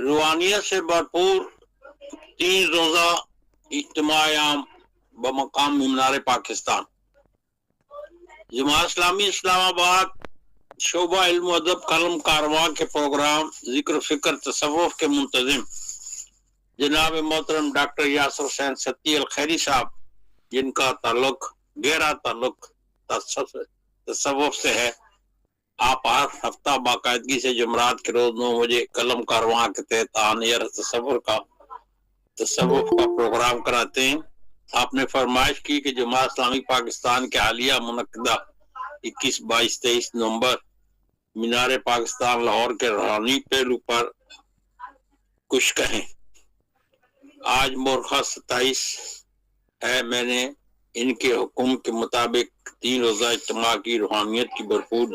روحانیت سے بھرپور 3 روزہ اجتماع عام بمقام مینار پاکستان، جماعت اسلامی اسلام آباد شعبہ علم و ادب قلم کارواں کے پروگرام ذکر فکر تصوف کے منتظم جناب محترم ڈاکٹر یاسر حسین ستی الخیری صاحب، جن کا تعلق گہرا تعلق تصوف سے ہے، آپ ہر ہفتہ باقاعدگی سے جمعرات کے روز 9 بجے قلم کارواں کے تحت آنیر تصوف کا پروگرام کراتے ہیں۔ آپ نے فرمائش کی کہ جماعت اسلامی پاکستان کے حالیہ منعقدہ 21، 22، 23 نومبر مینار پاکستان لاہور کے روحانی پہلو پر کچھ کہیں۔ آج مورخہ 27 ہے۔ میں نے ان کے حکم کے مطابق 3 روزہ اجتماع کی روحانیت کی بھرپور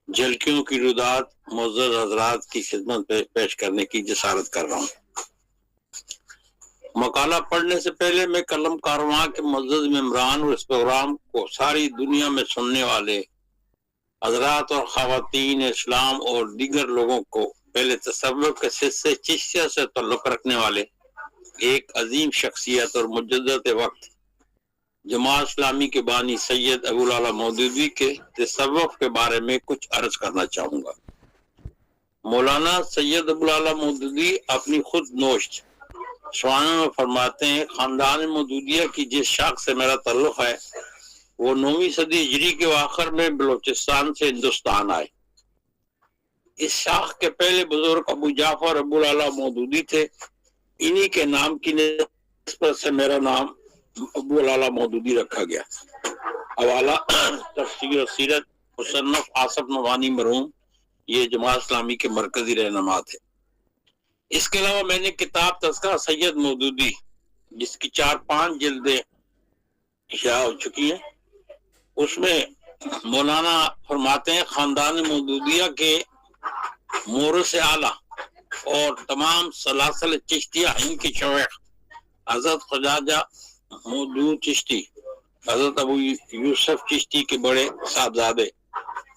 جھلکیوں کی ردات معزز حضرات کی خدمت میں پیش کرنے کی جسارت کر رہا ہوں۔ مقالہ پڑھنے سے پہلے میں قلم کارواں کے معزز ممبران اور اس پروگرام کو ساری دنیا میں سننے والے حضرات اور خواتین اسلام اور دیگر لوگوں کو پہلے تصوف کے سلسلے چشتیہ سے تعلق رکھنے والے ایک عظیم شخصیت اور مجدد وقت جماعت اسلامی کے بانی سید ابو العلا مودودی کے تصوف کے بارے میں کچھ عرض کرنا چاہوں گا۔ مولانا سید ابو العلا مودودی اپنی خود نوشت سوانح میں فرماتے ہیں، خاندان مودودیہ کی جس شاخ سے میرا تعلق ہے وہ 9ویں صدی ہجری کے آخر میں بلوچستان سے ہندوستان آئے۔ اس شاخ کے پہلے بزرگ ابو جعفر ابو العلا مودودی تھے۔ انہی کے نام کی نسبت سے میرا نام ابو العلا مودودی رکھا گیا۔ حوالہ تفسیر و سیرت مصنف آصف نوانی مرحوم، یہ جماعت اسلامی کے مرکزی رہنما تھے۔ اس کے علاوہ میں نے کتاب تذکرہ سید مودودی، جس کی 4-5 جلدیں شائع ہو چکی ہیں، اس میں مولانا فرماتے ہیں خاندان مودودیہ کے مورث اعلیٰ اور تمام سلاسل چشتیہ ان کی شویخ حضرت خواجہ مودود چشتی، حضرت ابو یوسف چشتی کے بڑے صاحبزادے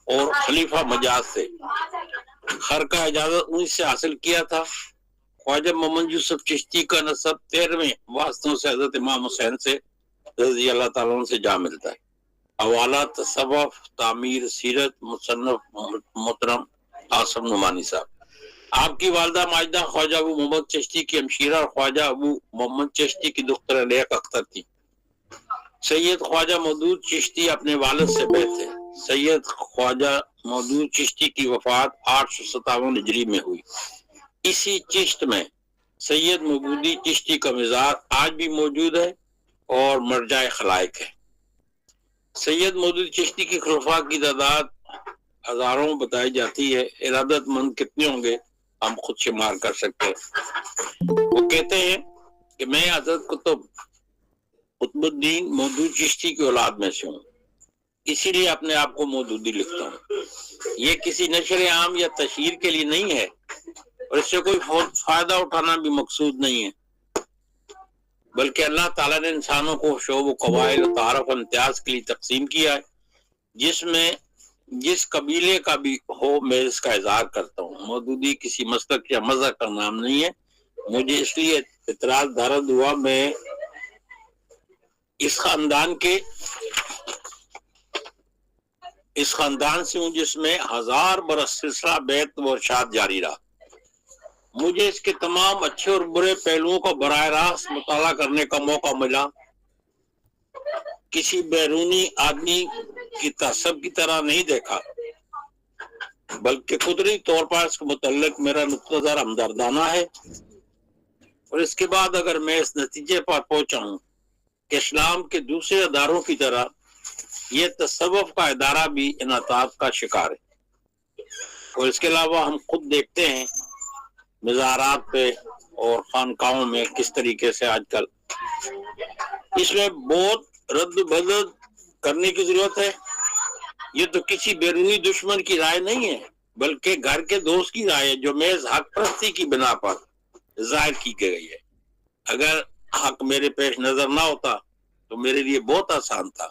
اور خلیفہ مجاز سے خرقہ اجازت 19 سے حاصل کیا تھا۔ خواجہ محمد یوسف چشتی کا نسب 13ویں واسطوں سے حضرت امام حسین سے رضی اللہ تعالیٰ عنہ سے جا ملتا ہے۔ حوالہ تصوف تعمیر سیرت مصنف محترم آصف نعمانی صاحب۔ آپ کی والدہ ماجدہ خواجہ ابو محمد چشتی کی ہمشیرہ اور خواجہ ابو محمد چشتی کی دختر لیک اختر تھی۔ سید خواجہ مودود چشتی اپنے والد سے بے تھے۔ سید خواجہ مودود چشتی کی وفات 857 ہجری میں ہوئی۔ اسی چشت میں سید مودودی چشتی کا مزار آج بھی موجود ہے اور مرجع خلائق ہے۔ سید مودودی چشتی کی خلفاء کی تعداد ہزاروں بتائی جاتی ہے، ارادت مند کتنے ہوں گے ہم خود شمار کر سکتے ہیں۔ وہ کہتے ہیں کہ میں حضرت قطب الدین مودود چشتی کی اولاد میں سے ہوں، اسی لیے اپنے آپ کو مودودی لکھتا ہوں۔ یہ کسی نشر عام یا تشہیر کے لیے نہیں ہے اور اس سے کوئی فائدہ اٹھانا بھی مقصود نہیں ہے، بلکہ اللہ تعالیٰ نے انسانوں کو شعب و قبائل و تعارف و امتیاز کے لیے تقسیم کیا ہے، جس میں جس قبیلے کا بھی ہو میں اس کا اظہار کرتا ہوں۔ مودودی کسی مسلک یا مذہب کا نام نہیں ہے۔ مجھے اس لیے اعتراض دارد ہوا، میں اس خاندان سے ہوں جس میں 1000 برس سلسلہ بیت و ارشاد جاری رہا۔ مجھے اس کے تمام اچھے اور برے پہلوؤں کو براہ راست مطالعہ کرنے کا موقع ملا۔ کسی بیرونی آدمی کی تعصب کی طرح نہیں دیکھا، بلکہ قدرتی طور پر اس کے متعلق میرا نقطہ نظر ہمدردانہ ہے۔ اور اس کے بعد اگر میں اس نتیجے پر پہنچا ہوں کہ اسلام کے دوسرے اداروں کی طرح یہ تصوف کا ادارہ بھی انحطاط کا شکار ہے، اور اس کے علاوہ ہم خود دیکھتے ہیں مزارات پہ اور خانقاہوں میں کس طریقے سے آج کل اس میں بہت رد و بدل کرنے کی ضرورت ہے۔ یہ تو کسی بیرونی دشمن کی رائے نہیں ہے، بلکہ گھر کے دوست کی رائے ہے، جو محض حق پرستی کی بنا پر ظاہر کی گئی ہے۔ اگر حق میرے پیش نظر نہ ہوتا تو میرے لیے بہت آسان تھا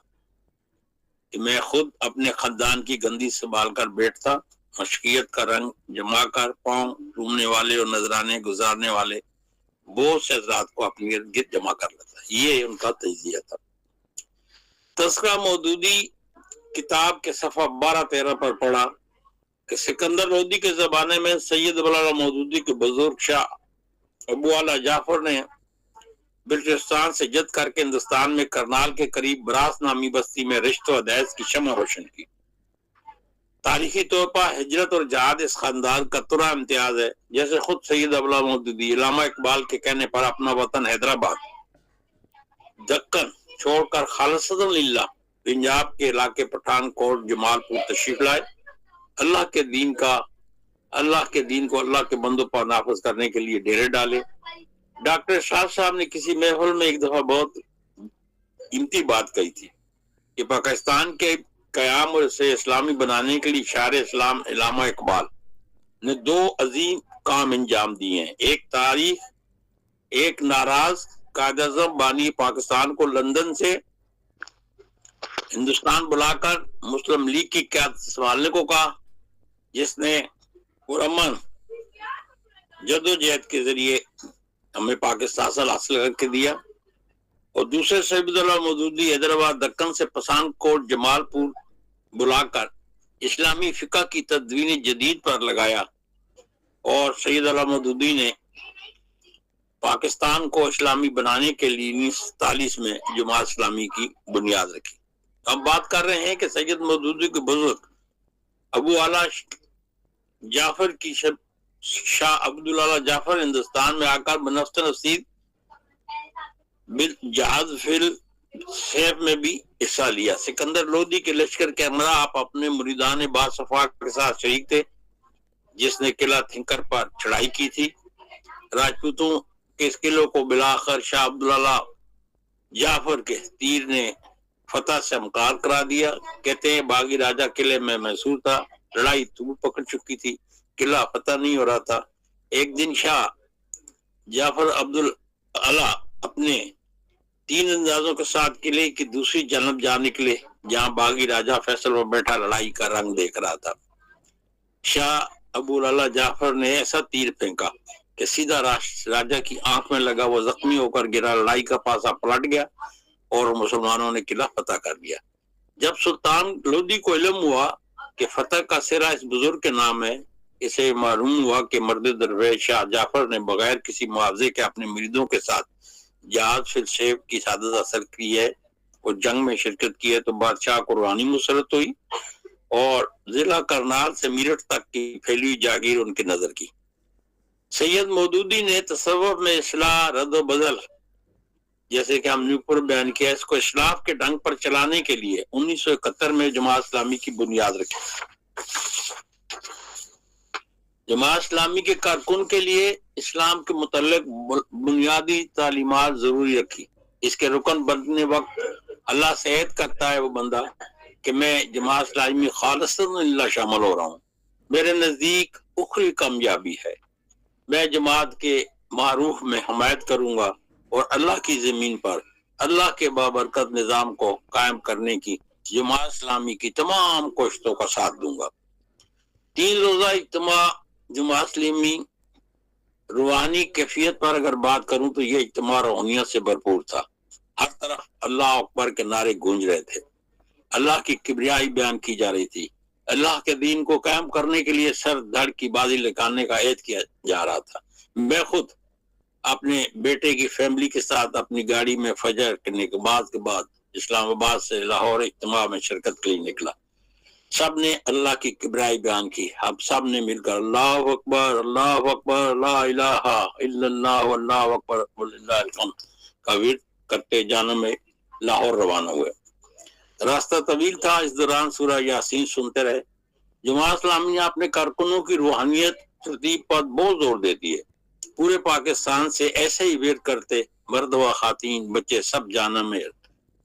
کہ میں خود اپنے خاندان کی گندی سنبھال کر بیٹھتا مشقیت کا رنگ جما کر پاؤں ڈوبنے والے اور نذرانے گزارنے والے بہت سے حضرات کو اپنے ارد گرد جمع کر لیتا ہے. یہ ان کا تجزیہ تھا. تذکرہ مودودی کتاب کے صفحہ 12-13 پر پڑھا کہ سکندر لودھی کے زمانے میں سید ابوالعلا مودودی کے بزرگ شاہ ابو اعلیٰ جعفر نے بلوچستان سے جد کر کے ہندوستان میں کرنال کے قریب براس نامی بستی میں رشت و عدیز کی شمع روشن کی. تاریخی طور پر ہجرت اور جہاد اس خاندان کا ترا امتیاز ہے. جیسے خود سید ابوالعلا مودودی علامہ اقبال کے کہنے پر اپنا وطن حیدرآباد دکن چھوڑ کر خالصۃ للہ پنجاب کے علاقے پٹھان کوٹ جمال پور تشریف لائے. اللہ کے دین کو اللہ کے بندوں پر نافذ کرنے کے لیے ڈیرے ڈالے. ڈاکٹر شاہ صاحب نے کسی محفل میں ایک دفعہ بہت قیمتی بات کہی تھی کہ پاکستان کے قیام اور اسے اسلامی بنانے کے لیے شاعر اسلام علامہ اقبال نے 2 عظیم کام انجام دیے ہیں. ایک تاریخ ایک ناراض قائد اعظم بانی پاکستان کو لندن سے ہندوستان بلا کر مسلم لیگ کی قیادت سنبھالنے کو کہا، جس نے پرامن جدوجہد کے ذریعے ہمیں پاکستان حاصل کر کے دیا. اور دوسرے سید ابوالعلا مودودی حیدرآباد دکن سے پسان کوٹ جمال پور بلا کر اسلامی فقہ کی تدوین جدید پر لگایا. اور سید ابوالعلا مودودی نے پاکستان کو اسلامی بنانے کے لیے 1947 میں جماعت اسلامی کی بنیاد رکھی. ہم بات کر رہے ہیں کہ سید مودودی کے بزرگ ابو اعلیٰ جعفر کی شاہ عبداللہ جعفر ہندوستان میں آ کر بنفس نصیب جہاز فل سیف میں بھی حصہ لیا. سکندر لودھی کے لشکر کے ہمراہ آپ اپنے مریدان باصفا کے ساتھ شریک تھے، جس نے قلعہ تھنکر پر چڑھائی کی تھی. راجپوتوں کے اس قلعوں کو بلاخر شاہ عبداللہ جعفر کے تیر نے فتح سے انکار کرا دیا. کہتے ہیں باغی راجہ قلعے میں محصور تھا، لڑائی تو پکڑ چکی تھی، قلعہ فتح نہیں ہو رہا تھا. ایک دن شاہ جعفر عبداللہ اپنے 3 اندازوں کے ساتھ قلعے کی دوسری جانب جا نکلے، جہاں باغی راجہ فیصل پر بیٹھا لڑائی کا رنگ دیکھ رہا تھا. شاہ ابو اعلیٰ جعفر نے ایسا تیر پھینکا کہ سیدھا راجہ کی آنکھ میں لگا، وہ زخمی ہو کر گرا. لڑائی کا پاسا پلٹ گیا اور مسلمانوں نے قلعہ فتح کر دیا. جب سلطان لودھی کو علم ہوا کہ فتح کا سرا اس بزرگ کے نام ہے، اسے معلوم ہوا کہ مرد درویش شاہ جعفر نے بغیر کسی معاوضے کے اپنے مریدوں کے ساتھ جہاز فل سیف کی سعادت حاصل کی ہے اور جنگ میں شرکت کی ہے، تو بادشاہ کو روحانی مسرت ہوئی اور ضلع کرنال سے میرٹھ تک کی پھیلی ہوئی جاگیر ان کی نظر کی. سید مودودی نے تصوف میں اصلاح رد و بدل، جیسے کہ ہم نے اوپر بیان کیا، اس کو اسلاف کے ڈھنگ پر چلانے کے لیے 1971 میں جماعت اسلامی کی بنیاد رکھی. جماعت اسلامی کے کارکن کے لیے اسلام کے متعلق بنیادی تعلیمات ضروری رکھی. اس کے رکن بننے وقت اللہ سے عہد کرتا ہے وہ بندہ کہ میں جماعت اسلامی میں خالصۃ للہ شامل ہو رہا ہوں. میرے نزدیک اخری کامیابی ہے. میں جماعت کے معروف میں حمایت کروں گا اور اللہ کی زمین پر اللہ کے بابرکت نظام کو قائم کرنے کی جماعت اسلامی کی تمام کوششوں کا ساتھ دوں گا. 3 روزہ اجتماع جماعت اسلامی روحانی کیفیت پر اگر بات کروں تو یہ اجتماع روحانیت سے بھرپور تھا. ہر طرف اللہ اکبر کے نعرے گونج رہے تھے، اللہ کی کبریائی بیان کی جا رہی تھی، اللہ کے دین کو قائم کرنے کے لیے سر دھڑ کی بازی لگانے کا عہد کیا جا رہا تھا. میں خود اپنے بیٹے کی فیملی کے ساتھ اپنی گاڑی میں فجر کے بعد اسلام آباد سے لاہور اجتماع میں شرکت کے لیے نکلا. سب نے اللہ کی کبریائی بیان کی. ہم سب نے مل کر اللہ اکبر لا الہ الا اللہ واللہ اکبر وللہ الحمد کا ورد کرتے جانے میں لاہور روانہ ہوئے. راستہ طویل تھا، اس دوران سورہ یاسین سنتے رہے. جماعت اسلامی اپنے کارکنوں کی روحانیت ترتیب پر بہت زور دیتی ہے. پورے پاکستان سے ایسے ہی ورد کرتے، مرد و خواتین بچے سب جانا میں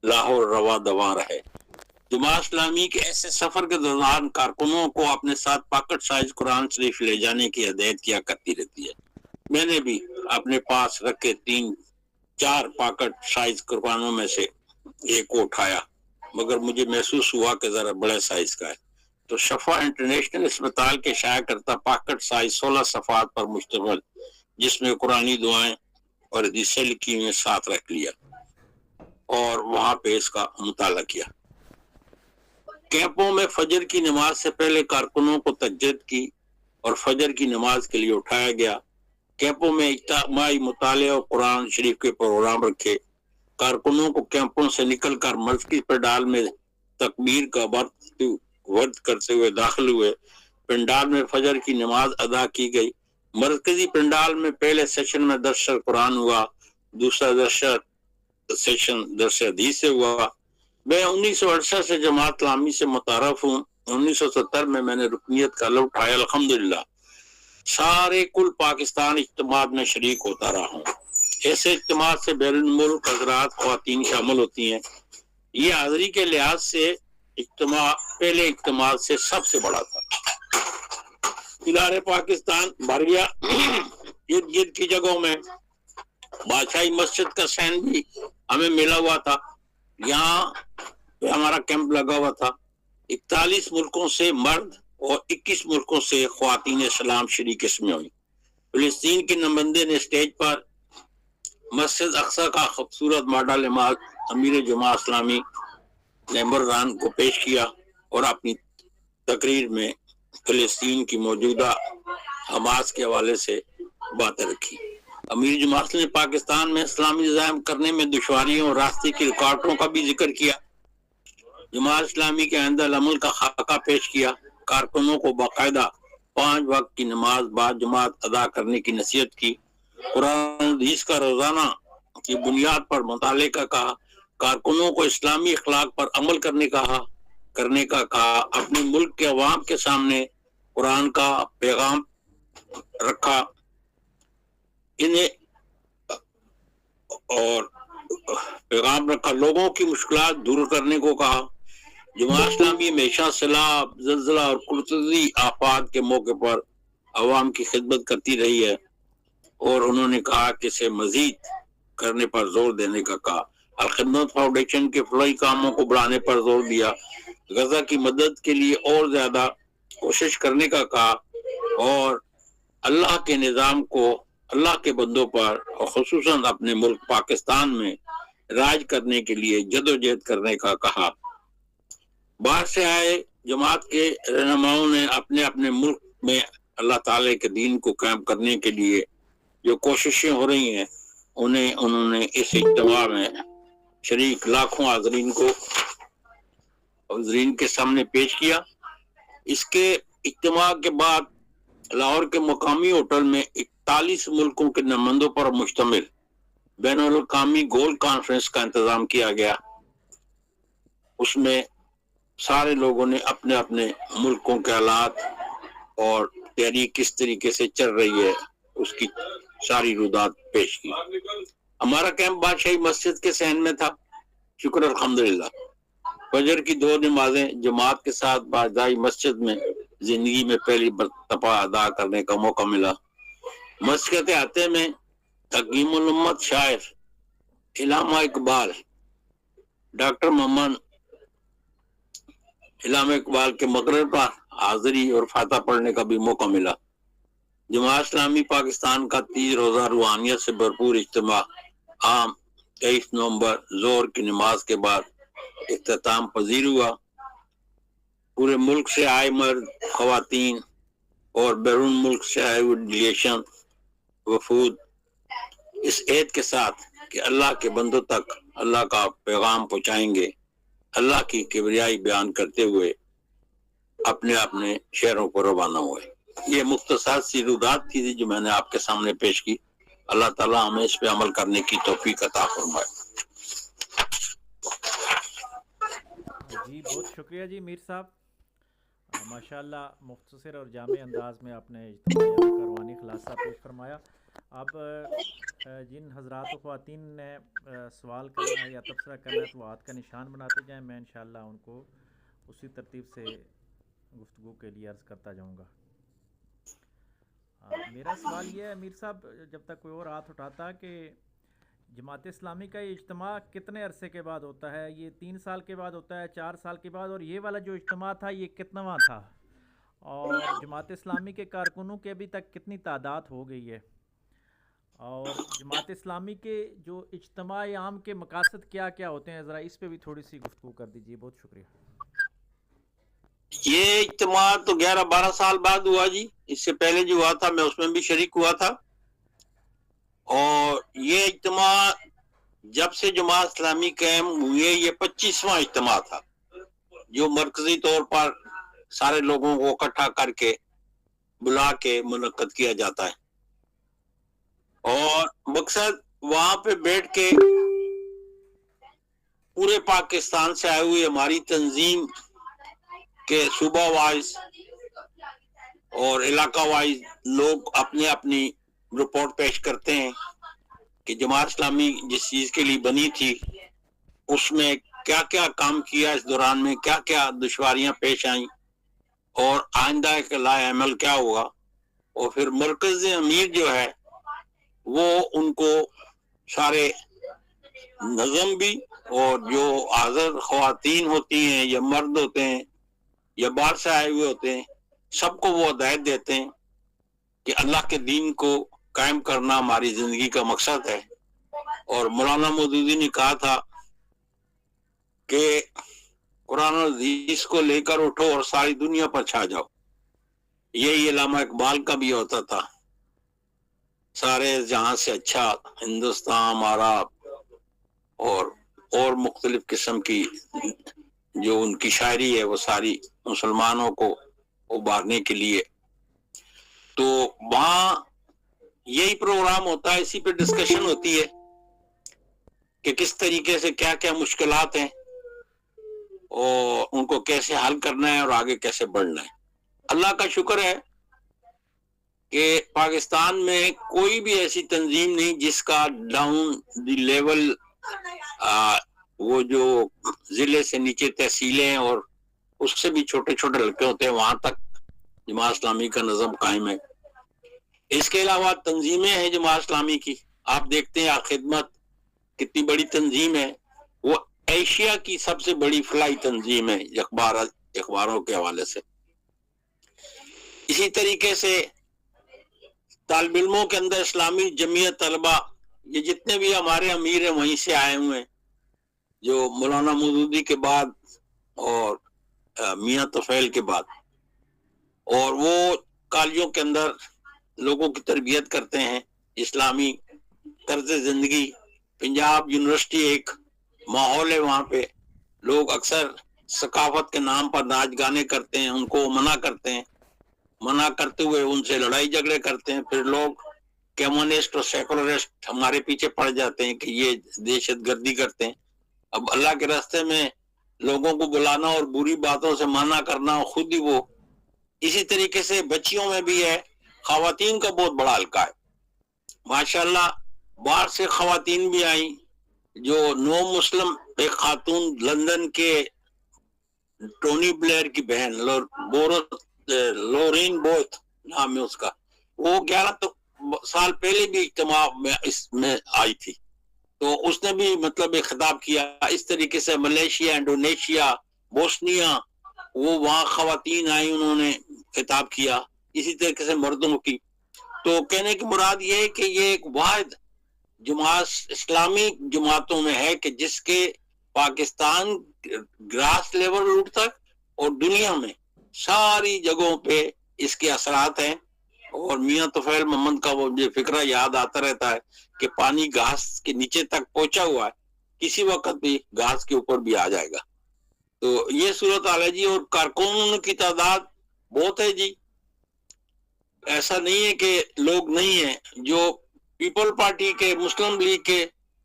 لاہور رواں دواں رہے. جماعت اسلامی کے ایسے سفر کے دوران کارکنوں کو اپنے ساتھ پاکٹ سائز قرآن شریف لے جانے کی ہدایت کیا کرتی رہتی ہے. میں نے بھی اپنے پاس رکھے 3-4 پاکٹ سائز قرآنوں میں سے ایک کو اٹھایا، مگر مجھے محسوس ہوا کہ ذرا بڑے سائز کا ہے. تو شفا انٹرنیشنل اسپتال کے شائع کرتا پاکٹ سائز 16 صفحات پر مشتمل، جس میں قرآنی دعائیں اور حدیثیں لکھی ہوئیں ساتھ رکھ لیا اور وہاں پہ اس کا مطالعہ کیا۔ کیمپوں میں فجر کی نماز سے پہلے کارکنوں کو تجدید کی اور فجر کی نماز کے لیے اٹھایا گیا۔ کیمپوں میں اجتماعی مطالعہ اور قرآن شریف کے پروگرام رکھے۔ کارکنوں کو کیمپوں سے نکل کر مسجد پنڈال میں تکبیر کا ورد کرتے ہوئے داخل ہوئے۔ پنڈال میں فجر کی نماز ادا کی گئی۔ مرکزی پنڈال میں پہلے سیشن میں درس قرآن ہوا، دوسرا سیشن درس حدیث سے ہوا۔ میں 1968 سے جماعت اسلامی سے متعارف ہوں۔ 1970 میں نے رکنیت کا لو اٹھایا، الحمدللہ سارے کل پاکستان اجتماع میں شریک ہوتا رہا ہوں۔ ایسے اجتماع سے بیرون ملک حضرات خواتین شامل ہوتی ہیں۔ یہ حاضری کے لحاظ سے اجتماع پہلے اجتماع سے سب سے بڑا تھا۔ پاکستان بھر گیا۔ ارد گرد کی جگہوں میں بادشاہی مسجد کا سین بھی ہمیں ملا ہوا تھا، یہاں پہ ہمارا کیمپ لگا ہوا تھا۔ 41 ملکوں سے مرد اور 21 ملکوں سے خواتین اسلام شریک اس میں ہوئی۔ فلسطین کے نمائندے نے اسٹیج پر مسجد اقصی کا خوبصورت ماڈل نماز امیر جماعت اسلامی نمبران کو پیش کیا اور اپنی تقریر میں فلسطین کی موجودہ حماس کے حوالے سے باتیں رکھی۔ امیر جماعت نے پاکستان میں اسلامی نظام کرنے میں دشواریوں اور راستے کی رکاوٹوں کا بھی ذکر کیا۔ جماعت اسلامی کے آئندہ العمل کا خاکہ پیش کیا۔ کارکنوں کو باقاعدہ 5 وقت کی نماز بعد جماعت ادا کرنے کی نصیحت کی۔ قرآن حدیث کا روزانہ کی بنیاد پر مطالعے کا کہا۔ کارکنوں کو اسلامی اخلاق پر عمل کرنے کا کہا۔ اپنے ملک کے عوام کے سامنے قرآن کا پیغام رکھا، لوگوں کی مشکلات دور کرنے کو کہا۔ جماعت اسلامی ہمیشہ سیلاب، زلزلہ اور قدرتی آفات کے موقع پر عوام کی خدمت کرتی رہی ہے، اور انہوں نے کہا کہ اسے مزید کرنے پر زور دینے کا کہا۔ الخدمت فاؤنڈیشن کے فلاحی کاموں کو بڑھانے پر زور دیا۔ غزہ کی مدد کے لیے اور زیادہ کوشش کرنے کا کہا، اور اللہ کے نظام کو اللہ کے بندوں پر اور خصوصاً اپنے ملک پاکستان میں راج کرنے کے لیے جدوجہد کرنے کا کہا۔ باہر سے آئے جماعت کے رہنماؤں نے اپنے اپنے ملک میں اللہ تعالی کے دین کو قائم کرنے کے لیے جو کوششیں ہو رہی ہیں انہوں نے اس اجتماع میں شریک لاکھوں حاضرین کے سامنے پیش کیا۔ اس کے اجتماع کے بعد لاہور کے مقامی ہوٹل میں 41 ملکوں کے نمائندوں پر مشتمل بین الاقوامی گول کانفرنس کا انتظام کیا گیا۔ اس میں سارے لوگوں نے اپنے اپنے ملکوں کے حالات اور تحریک کس طریقے سے چل رہی ہے اس کی ساری رودات پیش کی۔ ہمارا کیمپ بادشاہی مسجد کے صحن میں تھا، شکر الحمدللہ۔ فجر کی 2 نمازیں جماعت کے ساتھ بادشاہی مسجد میں زندگی میں پہلی دفعہ ادا کرنے کا موقع ملا۔ مسجد کے احاطے میں تقیم الامت شاعر علامہ اقبال، ڈاکٹر محمد علامہ اقبال کے مقرر پر حاضری اور فاتحہ پڑھنے کا بھی موقع ملا۔ جماعت اسلامی پاکستان کا 30 روزہ روحانیت سے بھرپور اجتماع عام 23 نومبر ظہر کی نماز کے بعد اختتام پذیر ہوا۔ پورے ملک سے آئے مرد، خواتین اور بیرون ملک سے آئے ہوئے ڈیلیگیشن وفود اس عہد کے ساتھ کہ اللہ کے بندوں تک اللہ کا پیغام پہنچائیں گے، اللہ کی کبریائی بیان کرتے ہوئے اپنے اپنے شہروں کو روانہ ہوئے۔ یہ مختصر سی رودات تھی جو میں نے آپ کے سامنے پیش کی۔ اللہ تعالیٰ ہمیں اس پہ عمل کرنے کی توفیق عطا فرمائے۔ جی بہت شکریہ جی میر صاحب، ماشاءاللہ مختصر اور جامع انداز میں آپ نے اجتماعی عمل کا روحانی خلاصہ پیش فرمایا۔ اب جن حضرات و خواتین نے سوال کرنا ہے یا تبصرہ کرنا ہے تو وہ ہاتھ کا نشان بناتے جائیں، میں انشاءاللہ ان کو اسی ترتیب سے گفتگو کے لیے عرض کرتا جاؤں گا۔ میرا سوال یہ ہے میر صاحب، جب تک کوئی اور ہاتھ اٹھاتا کہ جماعت اسلامی کا یہ اجتماع کتنے عرصے کے بعد ہوتا ہے؟ یہ 3 سال کے بعد ہوتا ہے، 4 سال کے بعد؟ اور یہ والا جو اجتماع تھا یہ کتنواں تھا؟ اور جماعت اسلامی کے کارکنوں کی ابھی تک کتنی تعداد ہو گئی ہے؟ اور جماعت اسلامی کے جو اجتماع عام کے مقاصد کیا کیا ہوتے ہیں، ذرا اس پہ بھی تھوڑی سی گفتگو کر دیجیے، بہت شکریہ۔ یہ اجتماع تو 11-12 سال بعد ہوا جی، اس سے پہلے جو ہوا تھا میں اس میں بھی شریک ہوا تھا، اور یہ اجتماع جب سے جماعت اسلامی قائم ہوئے یہ 25واں اجتماع تھا جو مرکزی طور پر سارے لوگوں کو اکٹھا کر کے بلا کے منعقد کیا جاتا ہے، اور مقصد وہاں پہ بیٹھ کے پورے پاکستان سے آئے ہوئے ہماری تنظیم کے صوبہ وائز اور علاقہ وائز لوگ اپنے اپنی رپورٹ پیش کرتے ہیں کہ جماعت اسلامی جس چیز کے لیے بنی تھی اس میں کیا کیا کام کیا، اس دوران میں کیا کیا دشواریاں پیش آئیں، اور آئندہ کے لائے عمل کیا ہوگا، اور پھر مرکز امیر جو ہے وہ ان کو سارے نظم بھی، اور جو حاضر خواتین ہوتی ہیں یا مرد ہوتے ہیں یا باہر سے آئے ہوئے ہوتے ہیں، سب کو وہ ہدایت دیتے ہیں کہ اللہ کے دین کو قائم کرنا ہماری زندگی کا مقصد ہے۔ اور مولانا مودودی نے کہا تھا کہ قرآن و حدیث کو لے کر اٹھو اور ساری دنیا پر چھا جاؤ۔ یہی علامہ اقبال کا بھی ہوتا تھا، سارے جہاں سے اچھا ہندوستان ہمارا، اور مختلف قسم کی جو ان کی شاعری ہے وہ ساری مسلمانوں کو ابھارنے کے لیے۔ تو وہاں یہی پروگرام ہوتا ہے، اسی پہ ڈسکشن ہوتی ہے کہ کس طریقے سے کیا کیا مشکلات ہیں اور ان کو کیسے حل کرنا ہے اور آگے کیسے بڑھنا ہے۔ اللہ کا شکر ہے کہ پاکستان میں کوئی بھی ایسی تنظیم نہیں جس کا ڈاؤن دی لیول، وہ جو ضلع سے نیچے تحصیلیں اور اس سے بھی چھوٹے چھوٹے حلقے ہوتے ہیں وہاں تک جماعت اسلامی کا نظم قائم ہے۔ اس کے علاوہ تنظیمیں ہیں جماعت اسلامی کی، آپ دیکھتے ہیں خدمت کتنی بڑی تنظیم ہے، وہ ایشیا کی سب سے بڑی فلائی تنظیم ہے اخباروں کے حوالے سے۔ اسی طریقے سے طالب علموں کے اندر اسلامی جمعیت طلبہ، یہ جتنے بھی ہمارے امیر ہیں وہیں سے آئے ہوئے ہیں، جو مولانا مودودی کے بعد اور میاں طفیل کے بعد، اور وہ کالجوں کے اندر لوگوں کی تربیت کرتے ہیں، اسلامی طرز زندگی۔ پنجاب یونیورسٹی ایک ماحول ہے، وہاں پہ لوگ اکثر ثقافت کے نام پر ناچ گانے کرتے ہیں، ان کو منع کرتے ہیں، منع کرتے ہوئے ان سے لڑائی جھگڑے کرتے ہیں، پھر لوگ کمیونسٹ اور سیکولرسٹ ہمارے پیچھے پڑ جاتے ہیں کہ یہ دہشت گردی کرتے ہیں۔ اب اللہ کے راستے میں لوگوں کو بلانا اور بری باتوں سے منع کرنا خود ہی وہ، اسی طریقے سے بچیوں میں بھی ہے، خواتین کا بہت بڑا حلقہ ہے ماشاءاللہ۔ باہر سے خواتین بھی آئیں، جو نو مسلم ایک خاتون لندن کے ٹونی بلیئر کی بہن لورین بوتھ نام ہے اس کا، وہ 11 سال پہلے بھی اجتماع میں اس میں آئی تھی، تو اس نے بھی مطلب ایک خطاب کیا۔ اس طریقے سے ملیشیا، انڈونیشیا، بوسنیا، وہ وہاں خواتین آئی، انہوں نے خطاب کیا، اسی طریقے سے مردوں کی۔ تو کہنے کی مراد یہ ہے کہ یہ ایک واحد جماعت اسلامی جماعتوں میں ہے کہ جس کے پاکستان گراس لیول روٹ تک اور دنیا میں ساری جگہوں پہ اس کے اثرات ہیں۔ اور میاں طفیل محمد کا وہ جو فکرہ یاد آتا رہتا ہے کہ پانی گھاس کے نیچے تک پہنچا ہوا ہے، کسی وقت بھی گھاس کے اوپر بھی آ جائے گا۔ تو یہ صورتحال ہے جی، اور کارکنوں کی تعداد بہت ہے جی، ایسا نہیں ہے کہ لوگ نہیں ہیں۔ جو پیپل پارٹی کے، مسلم لیگ کے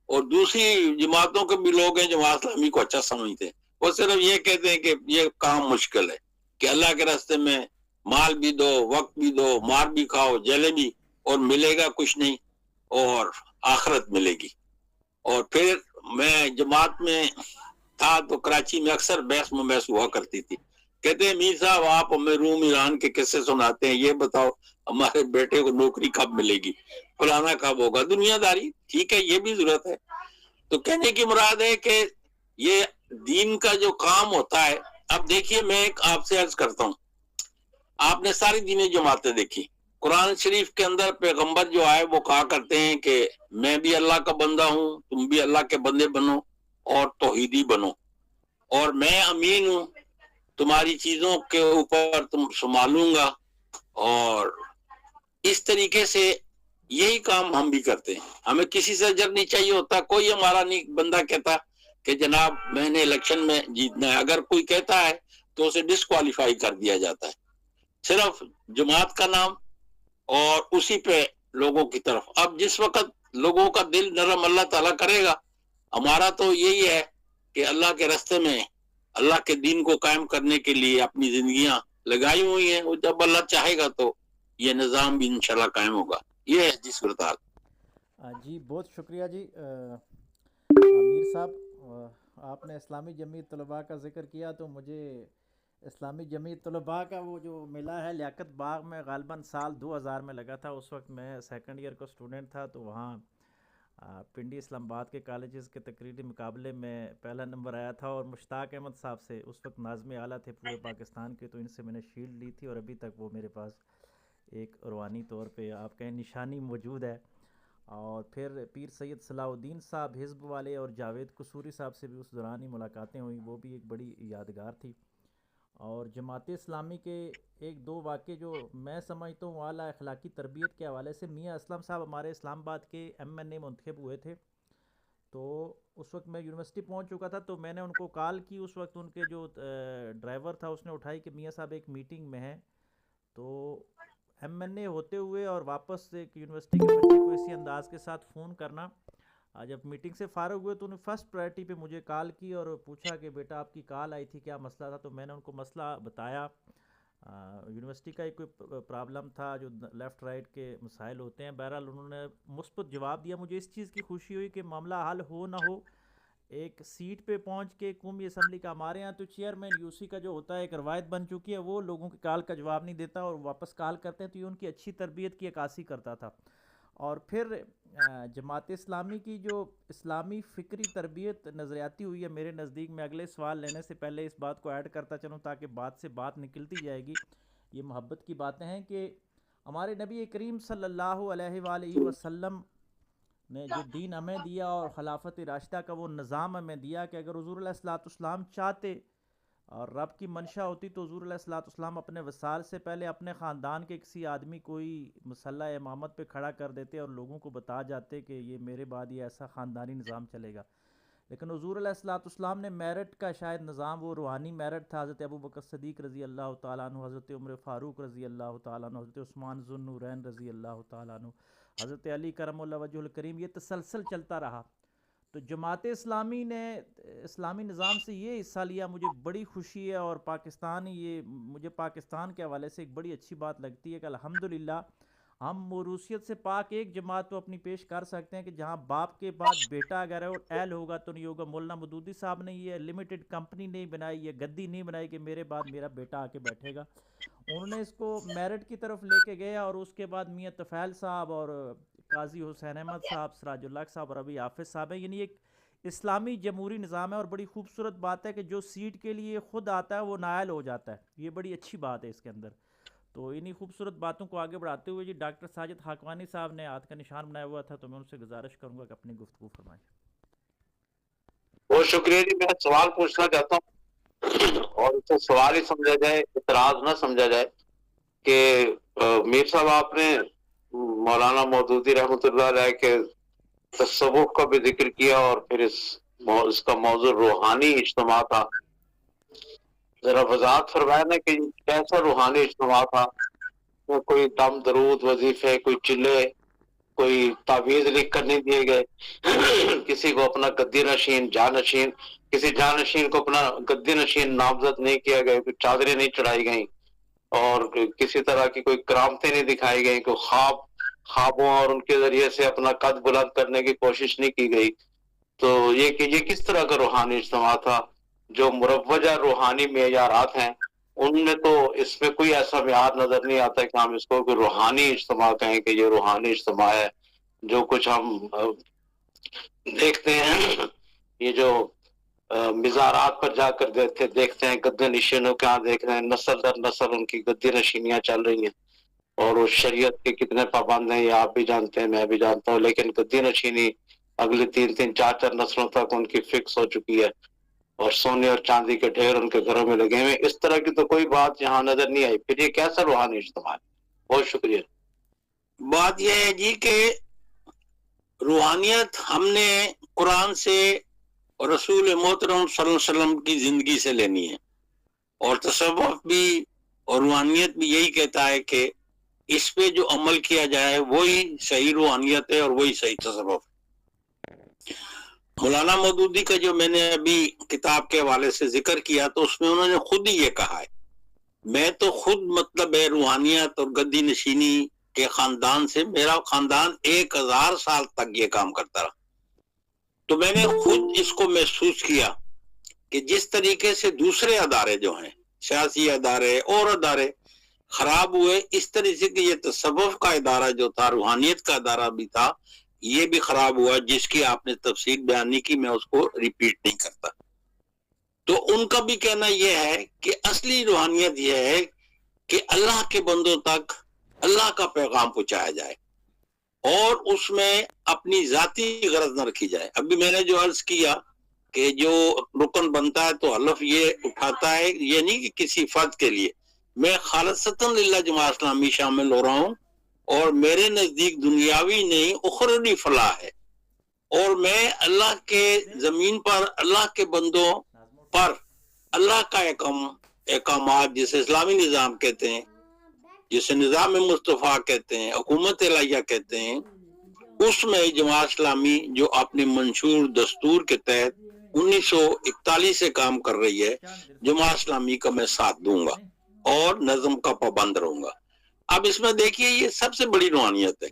اور دوسری جماعتوں کے بھی لوگ ہیں جماعت اسلامی کو اچھا سمجھتے ہیں، وہ صرف یہ کہتے ہیں کہ یہ کام مشکل ہے، کہ اللہ کے راستے میں مال بھی دو، وقت بھی دو، مار بھی کھاؤ، جلے بھی، اور ملے گا کچھ نہیں، اور آخرت ملے گی۔ اور پھر میں جماعت میں تھا تو کراچی میں اکثر بحث مبحث ہوا کرتی تھی کہتے ہیں میر صاحب آپ ہمیں روم ایران کے قصے سناتے ہیں, یہ بتاؤ ہمارے بیٹے کو نوکری کب ملے گی, فلانا کب ہوگا. دنیا داری ٹھیک ہے, یہ بھی ضرورت ہے. تو کہنے کی مراد ہے کہ یہ دین کا جو کام ہوتا ہے. اب دیکھیے میں آپ سے عرض کرتا ہوں, آپ نے ساری دینی جماعتیں دیکھی, قرآن شریف کے اندر پیغمبر جو آئے وہ کہا کرتے ہیں کہ میں بھی اللہ کا بندہ ہوں, تم بھی اللہ کے بندے بنو اور توحیدی بنو, اور میں امین ہوں, تمہاری چیزوں کے اوپر تم سنبھالوں گا. اور اس طریقے سے یہی کام ہم بھی کرتے ہیں. ہمیں کسی سے اجر نہیں چاہیے ہوتا, کوئی ہمارا نہیں بندہ کہتا کہ جناب میں نے الیکشن میں جیتنا ہے. اگر کوئی کہتا ہے تو اسے ڈسکوالیفائی کر دیا جاتا ہے, صرف جماعت کا نام اور اسی پہ لوگوں کی طرف. اب جس وقت لوگوں کا دل نرم اللہ تعالیٰ کرے گا, ہمارا تو یہی ہے کہ اللہ کے راستے میں اللہ کے دین کو قائم کرنے کے لیے اپنی زندگیاں لگائی ہوئی ہیں, اور جب اللہ چاہے گا تو یہ نظام بھی انشاءاللہ قائم ہوگا. یہ ہے جی صورتحال. جی بہت شکریہ جی. میر صاحب آپ نے اسلامی جمعیت طلباء کا ذکر کیا, تو مجھے اسلامی جمعیت طلباء کا وہ جو ملا ہے لیاقت باغ میں غالباً سال 2000 میں لگا تھا. اس وقت میں سیکنڈ ایئر کا اسٹوڈنٹ تھا, تو وہاں پنڈی اسلام آباد کے کالجز کے تقریری مقابلے میں پہلا نمبر آیا تھا, اور مشتاق احمد صاحب سے اس وقت ناظم اعلیٰ تھے پورے پاکستان کے, تو ان سے میں نے شیلڈ لی تھی, اور ابھی تک وہ میرے پاس ایک روحانی طور پہ آپ کہیں نشانی موجود ہے. اور پھر پیر سید صلاح الدین صاحب حزب والے اور جاوید قصوری صاحب سے بھی اس دوران ہی ملاقاتیں ہوئیں, وہ بھی ایک بڑی یادگار تھی. اور جماعت اسلامی کے ایک دو واقعے جو میں سمجھتا ہوں اعلیٰ اخلاقی تربیت کے حوالے سے, میاں اسلم صاحب ہمارے اسلام آباد کے MNA منتخب ہوئے تھے, تو اس وقت میں یونیورسٹی پہنچ چکا تھا, تو میں نے ان کو کال کی. اس وقت ان کے جو ڈرائیور تھا اس نے اٹھائی کہ میاں صاحب ایک میٹنگ میں ہیں. تو MNA ہوتے ہوئے اور واپس ایک یونیورسٹی کے بچے کو اسی انداز کے ساتھ فون کرنا, جب میٹنگ سے فارغ ہوئے تو انہیں فرسٹ پرائرٹی پہ مجھے کال کی اور پوچھا کہ بیٹا آپ کی کال آئی تھی, کیا مسئلہ تھا. تو میں نے ان کو مسئلہ بتایا. یونیورسٹی کا ایک کوئی پرابلم تھا, جو لیفٹ رائٹ کے مسائل ہوتے ہیں. بہرحال انہوں نے مثبت جواب دیا. مجھے اس چیز کی خوشی ہوئی کہ معاملہ حل ہو نہ ہو, ایک سیٹ پہ پہنچ کے قومی اسمبلی کا, ہمارے یہاں تو چیئرمین UC کا جو ہوتا ہے ایک روایت بن چکی ہے, وہ لوگوں کی کال کا جواب نہیں دیتا اور واپس کال کرتے ہیں, تو یہ ان کی اچھی تربیت کی عکاسی کرتا تھا. اور پھر جماعت اسلامی کی جو اسلامی فکری تربیت نظریاتی ہوئی ہے میرے نزدیک, میں اگلے سوال لینے سے پہلے اس بات کو ایڈ کرتا چلوں تاکہ بات سے بات نکلتی جائے گی. یہ محبت کی باتیں ہیں کہ ہمارے نبی کریم صلی اللہ علیہ وآلہ وسلم نے جو دین ہمیں دیا اور خلافت راشدہ کا وہ نظام ہمیں دیا, کہ اگر حضور علیہ الصلوۃ والسلام چاہتے اور رب کی منشا ہوتی تو حضور علیہ الصلوۃ والسلام اپنے وصال سے پہلے اپنے خاندان کے کسی آدمی کوئی مسلح امامت پہ کھڑا کر دیتے اور لوگوں کو بتا جاتے کہ یہ میرے بعد یہ ایسا خاندانی نظام چلے گا. لیکن حضور علیہ الصلوۃ والسلام نے میرٹ کا شاید نظام, وہ روحانی میرٹ تھا. حضرت ابوبکر صدیق رضی اللہ تعالیٰ عنہ, حضرت عمر فاروق رضی اللہ تعالیٰ عنہ, حضرت عثمان ذو النورین رضی اللہ تعالیٰ عنہ, حضرت علی کرم اللہ وجہ الکریم, یہ تسلسل چلتا رہا. تو جماعت اسلامی نے اسلامی نظام سے یہ حصہ لیا, مجھے بڑی خوشی ہے. اور پاکستان, یہ مجھے پاکستان کے حوالے سے ایک بڑی اچھی بات لگتی ہے کہ الحمدللہ ہم موروثیت سے پاک ایک جماعت تو اپنی پیش کر سکتے ہیں کہ جہاں باپ کے بعد بیٹا اگر ہے اور اہل ہوگا تو نہیں ہوگا. مولانا مودودی صاحب نے یہ لمیٹڈ کمپنی نہیں بنائی, یہ گدی نہیں بنائی کہ میرے بعد میرا بیٹا آ کے بیٹھے گا. انہوں نے اس کو میرٹ کی طرف لے کے گیا, اور اس کے بعد میاں طفیل صاحب اور قاضی حسین احمد صاحب, سراج الحق صاحب اور ابھی حافظ صاحب ہیں. یعنی ایک اسلامی جمہوری نظام ہے, اور بڑی خوبصورت بات ہے کہ جو سیٹ کے لیے خود آتا ہے وہ نائل ہو جاتا ہے. یہ بڑی اچھی بات ہے اس کے اندر. تو انہی خوبصورت باتوں کو آگے بڑھاتے ہوئے جی ڈاکٹر ساجد حاکوانی صاحب نے ہاتھ کا نشان بنایا ہوا تھا, تو میں ان سے گزارش کروں گا کہ اپنی گفتگو فرمائیں. بہت شکریہ جی. میں سوال پوچھنا چاہتا ہوں, اور اسے سوال ہی سمجھا جائے, اعتراض نہ سمجھا جائے, کہ میر صاحب آپ نے مولانا مودودی رحمۃ اللہ علیہ کے تصوف کا بھی ذکر کیا, اور پھر اس کا موضوع روحانی اجتماع تھا. ذرا وضاحت فرمایا نا کہ کیسا روحانی اجتماع تھا. کوئی دم درود وظیفے, کوئی چلے, کوئی تعویذ لکھ کر نہیں دیے گئے, کسی کو اپنا گدی نشین جانشین, کسی جانشین کو اپنا گدی نشین نامزد نہیں کیا گیا, کوئی چادریں نہیں چڑھائی گئیں, اور کسی طرح کی کوئی کرامتیں نہیں دکھائی گئیں, کوئی خوابوں اور ان کے ذریعے سے اپنا قد بلند کرنے کی کوشش نہیں کی گئی. تو یہ کس طرح کا روحانی اجتماع تھا؟ جو مروجہ روحانی معیارات ہیں ان میں تو اس پہ کوئی ایسا معیار نظر نہیں آتا کہ ہم اس کو کوئی روحانی اجتماع کہیں کہ یہ روحانی اجتماع ہے. جو کچھ ہم دیکھتے ہیں یہ جو مزارات پر جا کر دیکھتے ہیں گدے نشینوں کے ہاں دیکھ رہے ہیں نسل در نسل ان کی گدی نشینیاں چل رہی ہیں اور اس شریعت کے کتنے پابند ہیں یہ آپ بھی جانتے ہیں میں بھی جانتا ہوں, لیکن گدی نشینی اگلی 3-4 نسلوں تک ان کی فکس ہو چکی ہے اور سونے اور چاندی کے ڈھیر ان کے گھروں میں لگے ہوئے. اس طرح کی تو کوئی بات یہاں نظر نہیں آئی. پھر یہ کیسا روحانی اجتماع ہے؟ بہت شکریہ. بات یہ ہے جی کہ روحانیت ہم نے قرآن سے اور رسول محترم صلی اللہ علیہ وسلم کی زندگی سے لینی ہے, اور تصوف بھی اور روحانیت بھی یہی کہتا ہے کہ اس پہ جو عمل کیا جائے وہی صحیح روحانیت ہے اور وہی صحیح تصوف. مولانا مودودی کا جو میں نے ابھی کتاب کے حوالے سے ذکر کیا تو اس میں انہوں نے خود ہی یہ کہا ہے, میں تو خود مطلب ہے روحانیت اور گدی نشینی کے خاندان سے, میرا خاندان 1000 سال تک یہ کام کرتا رہا, تو میں نے خود اس کو محسوس کیا کہ جس طریقے سے دوسرے ادارے جو ہیں سیاسی ادارے اور ادارے خراب ہوئے, اس طرح سے کہ یہ تصوف کا ادارہ جو تھا روحانیت کا ادارہ بھی تھا یہ بھی خراب ہوا, جس کی آپ نے تفصیل بیان نہیں کی, میں اس کو ریپیٹ نہیں کرتا. تو ان کا بھی کہنا یہ ہے کہ اصلی روحانیت یہ ہے کہ اللہ کے بندوں تک اللہ کا پیغام پہنچایا جائے اور اس میں اپنی ذاتی غرض نہ رکھی جائے. ابھی میں نے جو عرض کیا کہ جو رکن بنتا ہے تو حلف یہ اٹھاتا ہے, یہ نہیں کہ کسی فرد کے لیے, میں خالصتاً للہ جماعت اسلامی شامل ہو رہا ہوں اور میرے نزدیک دنیاوی نہیں اخروی فلاح ہے, اور میں اللہ کے زمین پر اللہ کے بندوں پر اللہ کا احکامات جسے اسلامی نظام کہتے ہیں, جسے نظام مصطفیٰ کہتے ہیں, حکومت الہیہ کہتے ہیں, اس میں جماعت اسلامی جو اپنے منشور دستور کے تحت 1941 سے کام کر رہی ہے, جماعت اسلامی کا میں ساتھ دوں گا اور نظم کا پابند رہوں گا. اب اس میں دیکھیے یہ سب سے بڑی روحانیت ہے,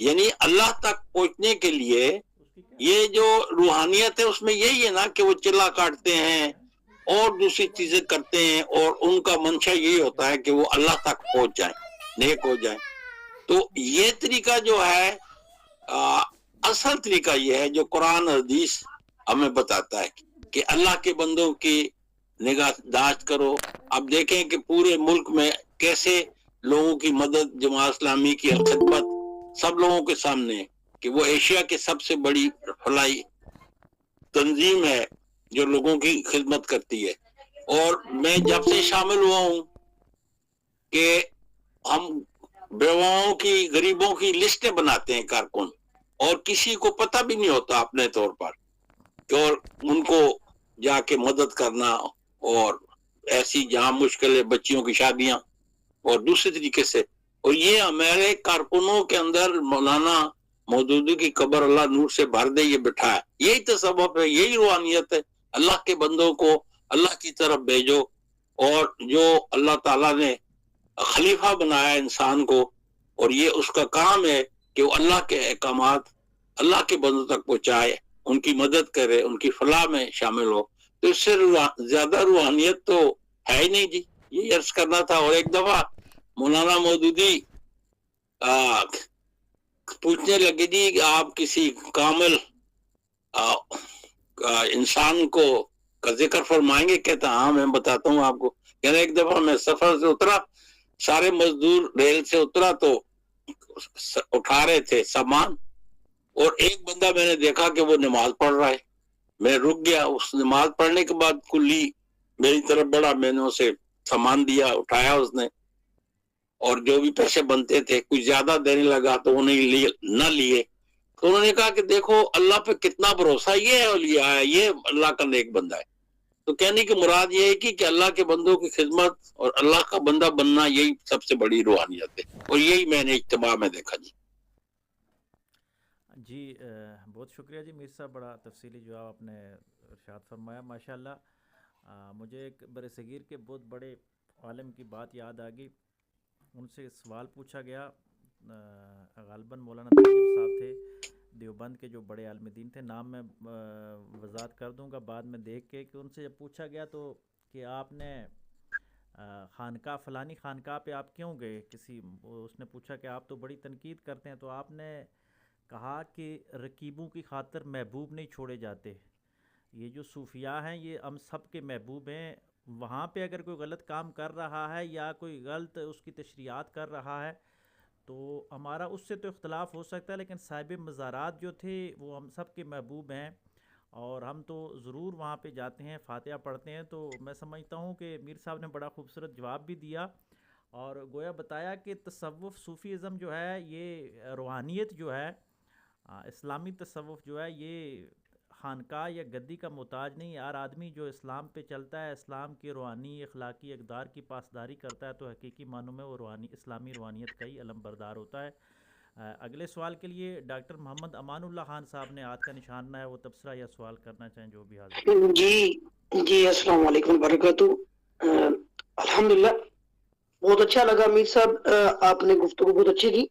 یعنی اللہ تک پہنچنے کے لیے یہ جو روحانیت ہے اس میں یہی ہے نا کہ وہ چلا کاٹتے ہیں اور دوسری چیزیں کرتے ہیں اور ان کا منشا یہی ہوتا ہے کہ وہ اللہ تک پہنچ جائیں, نیک ہو جائیں. تو یہ طریقہ جو ہے اصل طریقہ یہ ہے جو قرآن حدیث ہمیں بتاتا ہے کہ اللہ کے بندوں کی نگاہ داشت کرو. اب دیکھیں کہ پورے ملک میں کیسے لوگوں کی مدد جماعت اسلامی کی خدمت سب لوگوں کے سامنے ہے کہ وہ ایشیا کی سب سے بڑی فلاحی تنظیم ہے جو لوگوں کی خدمت کرتی ہے. اور میں جب سے شامل ہوا ہوں کہ ہم بیواؤں کی غریبوں کی لسٹیں بناتے ہیں کارکن, اور کسی کو پتہ بھی نہیں ہوتا اپنے طور پر کہ اور ان کو جا کے مدد کرنا, اور ایسی جہاں مشکل ہے بچیوں کی شادیاں اور دوسرے طریقے سے. اور یہ ہمارے کارکنوں کے اندر مولانا مودودی کی قبر اللہ نور سے بھر دے یہ بٹھا ہے, یہی تصوف ہے, یہی روحانیت ہے. اللہ کے بندوں کو اللہ کی طرف بھیجو, اور جو اللہ تعالیٰ نے خلیفہ بنایا انسان کو, اور یہ اس کا کام ہے کہ وہ اللہ کے احکامات اللہ کے بندوں تک پہنچائے, ان کی مدد کرے, ان کی فلاح میں شامل ہو. تو اس سے زیادہ روحانیت تو ہے ہی نہیں جی, یہ عرض کرنا تھا. اور ایک دفعہ مولانا مودودی پوچھنے لگے جی کہ آپ کسی کامل انسان کو کا ذکر فرمائیں گے؟ کہتا ہاں میں بتاتا ہوں آپ کو. یعنی ایک دفعہ میں سفر سے اترا, سارے مزدور ریل سے اترا تو اٹھا رہے تھے سامان, اور ایک بندہ میں نے دیکھا کہ وہ نماز پڑھ رہا ہے. میں رک گیا, اس نماز پڑھنے کے بعد کلی میری طرف بڑھا, میں نے اسے سامان دیا, اٹھایا اس نے, اور جو بھی پیسے بنتے تھے کچھ زیادہ دینے لگا تو انہیں نہ لیے. تو انہوں نے کہا کہ دیکھو اللہ پہ کتنا بھروسہ, یہ ہے اولیاء ہے, یہ اللہ کا نیک بندہ ہے. تو کہنے کی مراد یہ ہے کہ اللہ کے بندوں کی خدمت اور اللہ کا بندہ بننا یہی سب سے بڑی روحانیت ہے, اور یہی میں نے اجتماع میں دیکھا جی. جی بہت شکریہ جی میر صاحب, بڑا تفصیلی جواب آپ نے ارشاد فرمایا ماشاءاللہ. مجھے ایک برصغیر کے بہت بڑے عالم کی بات یاد آ گئی. ان سے سوال پوچھا گیا, غالباً مولانا طیب صاحب تھے دیوبند کے جو بڑے عالم دین تھے, نام میں وضاحت کر دوں گا بعد میں دیکھ کے, کہ ان سے جب پوچھا گیا تو کہ آپ نے خانقاہ فلانی خانقاہ پہ آپ کیوں گئے، اس نے پوچھا کہ آپ تو بڑی تنقید کرتے ہیں، تو آپ نے کہا کہ رقیبوں کی خاطر محبوب نہیں چھوڑے جاتے، یہ جو صوفیاء ہیں یہ ہم سب کے محبوب ہیں، وہاں پہ اگر کوئی غلط کام کر رہا ہے یا کوئی غلط اس کی تشریعات کر رہا ہے تو ہمارا اس سے تو اختلاف ہو سکتا ہے، لیکن صاحب مزارات جو تھے وہ ہم سب کے محبوب ہیں اور ہم تو ضرور وہاں پہ جاتے ہیں، فاتحہ پڑھتے ہیں۔ تو میں سمجھتا ہوں کہ میر صاحب نے بڑا خوبصورت جواب بھی دیا اور گویا بتایا کہ تصوف صوفیزم جو ہے یہ روحانیت جو ہے، اسلامی تصوف جو ہے یہ خانقاہ یا گدی کا محتاج نہیں، ہر آدمی جو اسلام پہ چلتا ہے، اسلام کی روحانی اخلاقی اقدار کی پاسداری کرتا ہے تو حقیقی معنوں میں وہ اسلامی روحانیت کا ہی علم بردار ہوتا ہے۔ اگلے سوال کے لیے ڈاکٹر محمد امان اللہ خان صاحب نے ہاتھ کا نشان نہ ہے، وہ تبصرہ یا سوال کرنا چاہیں جو بھی حاضر۔ جی السلام علیکم وبرکاتہ۔ الحمدللہ بہت اچھا لگا میر صاحب، آپ نے گفتگو بہت اچھی کی۔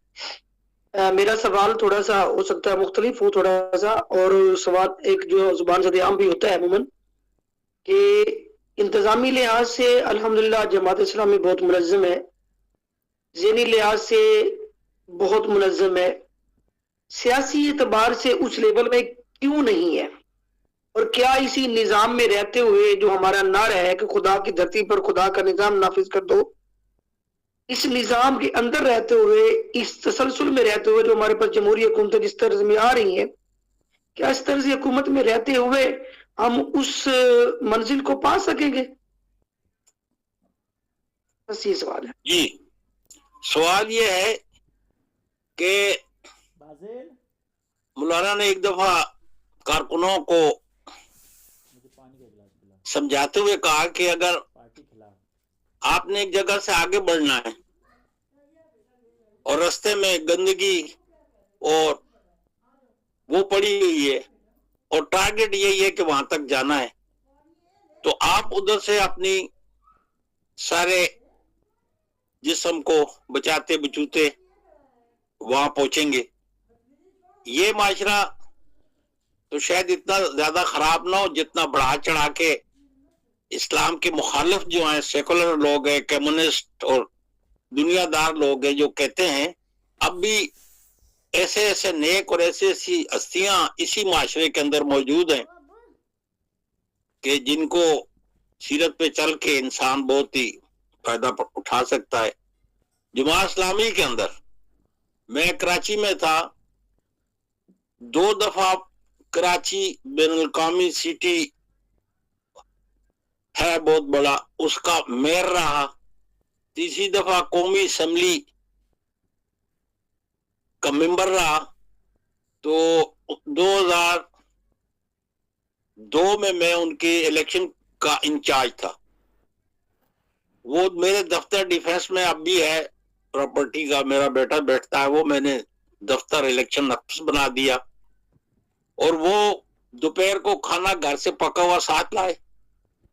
میرا سوال تھوڑا سا ہو سکتا ہے مختلف ہو تھوڑا سا، اور سوال ایک جو زبان زد عام بھی ہوتا ہے عموماً کہ انتظامی لحاظ سے الحمدللہ جماعت اسلامی بہت منظم ہے، ذہنی لحاظ سے بہت منظم ہے، سیاسی اعتبار سے اس لیول میں کیوں نہیں ہے؟ اور کیا اسی نظام میں رہتے ہوئے جو ہمارا نعرہ ہے کہ خدا کی دھرتی پر خدا کا نظام نافذ کر دو، اس نظام کے اندر رہتے ہوئے، اس تسلسل میں رہتے ہوئے جو ہمارے پاس جمہوری حکومت جس طرز میں آ رہی ہیں، کیا اس طرز حکومت میں رہتے ہوئے ہم اس منزل کو پا سکیں گے؟ بس یہ سوال ہے جی۔ سوال یہ ہے کہ مولانا نے ایک دفعہ کارکنوں کو سمجھاتے ہوئے کہا کہ اگر آپ نے ایک جگہ سے آگے بڑھنا ہے اور رستے میں گندگی اور وہ پڑی ہوئی ہے اور ٹارگٹ یہی ہے کہ وہاں تک جانا ہے، تو آپ ادھر سے اپنی سارے جسم کو بچاتے بچوتے وہاں پہنچیں گے۔ یہ معاشرہ تو شاید اتنا زیادہ خراب نہ ہو جتنا بڑھا چڑھا کے اسلام کے مخالف جو ہیں، سیکولر لوگ ہیں، کمیونسٹ اور دنیا دار لوگ ہیں، جو کہتے ہیں اب بھی ایسے ایسے نیک اور ایسی ایسی ہستیاں اسی معاشرے کے اندر موجود ہیں کہ جن کو سیرت پہ چل کے انسان بہت ہی فائدہ اٹھا سکتا ہے۔ جماعت اسلامی کے اندر میں کراچی میں تھا، 2 دفعہ کراچی بین الاقوامی سٹی ہے بہت بڑا، اس کا میئر رہا، 3 دفعہ قومی اسمبلی کا ممبر رہا، تو 2002 میں ان کے الیکشن کا انچارج تھا۔ وہ میرے دفتر ڈیفنس میں اب بھی ہے، پراپرٹی کا میرا بیٹا بیٹھتا ہے، وہ میں نے دفتر الیکشن نقص بنا دیا، اور وہ دوپہر کو کھانا گھر سے پکا ہوا ساتھ لائے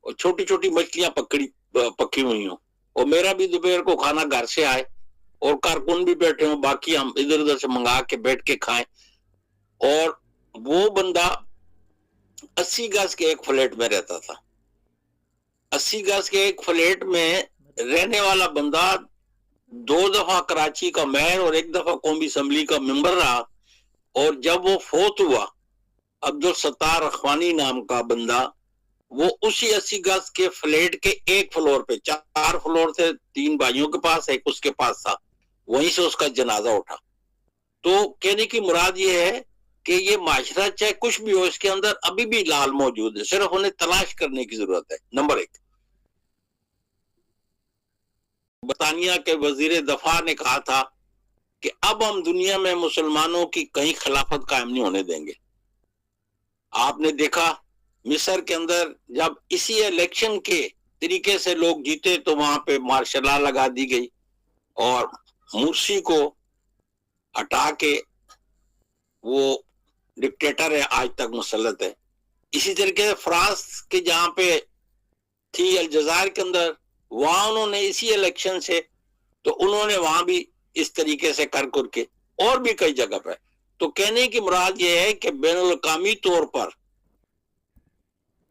اور چھوٹی چھوٹی مچھلیاں پکی ہوئی ہوں، اور میرا بھی دوپہر کو کھانا گھر سے آئے اور کارکن بھی بیٹھے ہوں، باقی ہم ادھر ادھر سے منگا کے بیٹھ کے کھائیں۔ اور وہ بندہ 80 گز کے ایک فلیٹ میں رہتا تھا، 80 گز کے ایک فلیٹ میں رہنے والا بندہ 2 دفعہ کراچی کا میئر اور 1 دفعہ قومی اسمبلی کا ممبر رہا، اور جب وہ فوت ہوا، عبدالستار اخوانی نام کا بندہ، وہ اسی 80 گز کے فلیٹ کے ایک فلور پہ، 4 فلور تھے، 3 بھائیوں کے پاس، ایک اس کے پاس تھا، وہیں سے اس کا جنازہ اٹھا۔ تو کہنے کی مراد یہ ہے کہ یہ معاشرہ چاہے کچھ بھی ہو، اس کے اندر ابھی بھی لال موجود ہے، صرف انہیں تلاش کرنے کی ضرورت ہے۔ نمبر 1، برطانیہ کے وزیر دفاع نے کہا تھا کہ اب ہم دنیا میں مسلمانوں کی کہیں خلافت قائم نہیں ہونے دیں گے۔ آپ نے دیکھا مصر کے اندر جب اسی الیکشن کے طریقے سے لوگ جیتے تو وہاں پہ مارشل لا لگا دی گئی اور مرسی کو ہٹا کے وہ ڈکٹیٹر ہے، آج تک مسلط ہے۔ اسی طریقے سے فرانس کے جہاں پہ تھی الجزائر کے اندر، وہاں انہوں نے اسی الیکشن سے، تو انہوں نے وہاں بھی اس طریقے سے کر کے، اور بھی کئی جگہ پہ۔ تو کہنے کی مراد یہ ہے کہ بین الاقوامی طور پر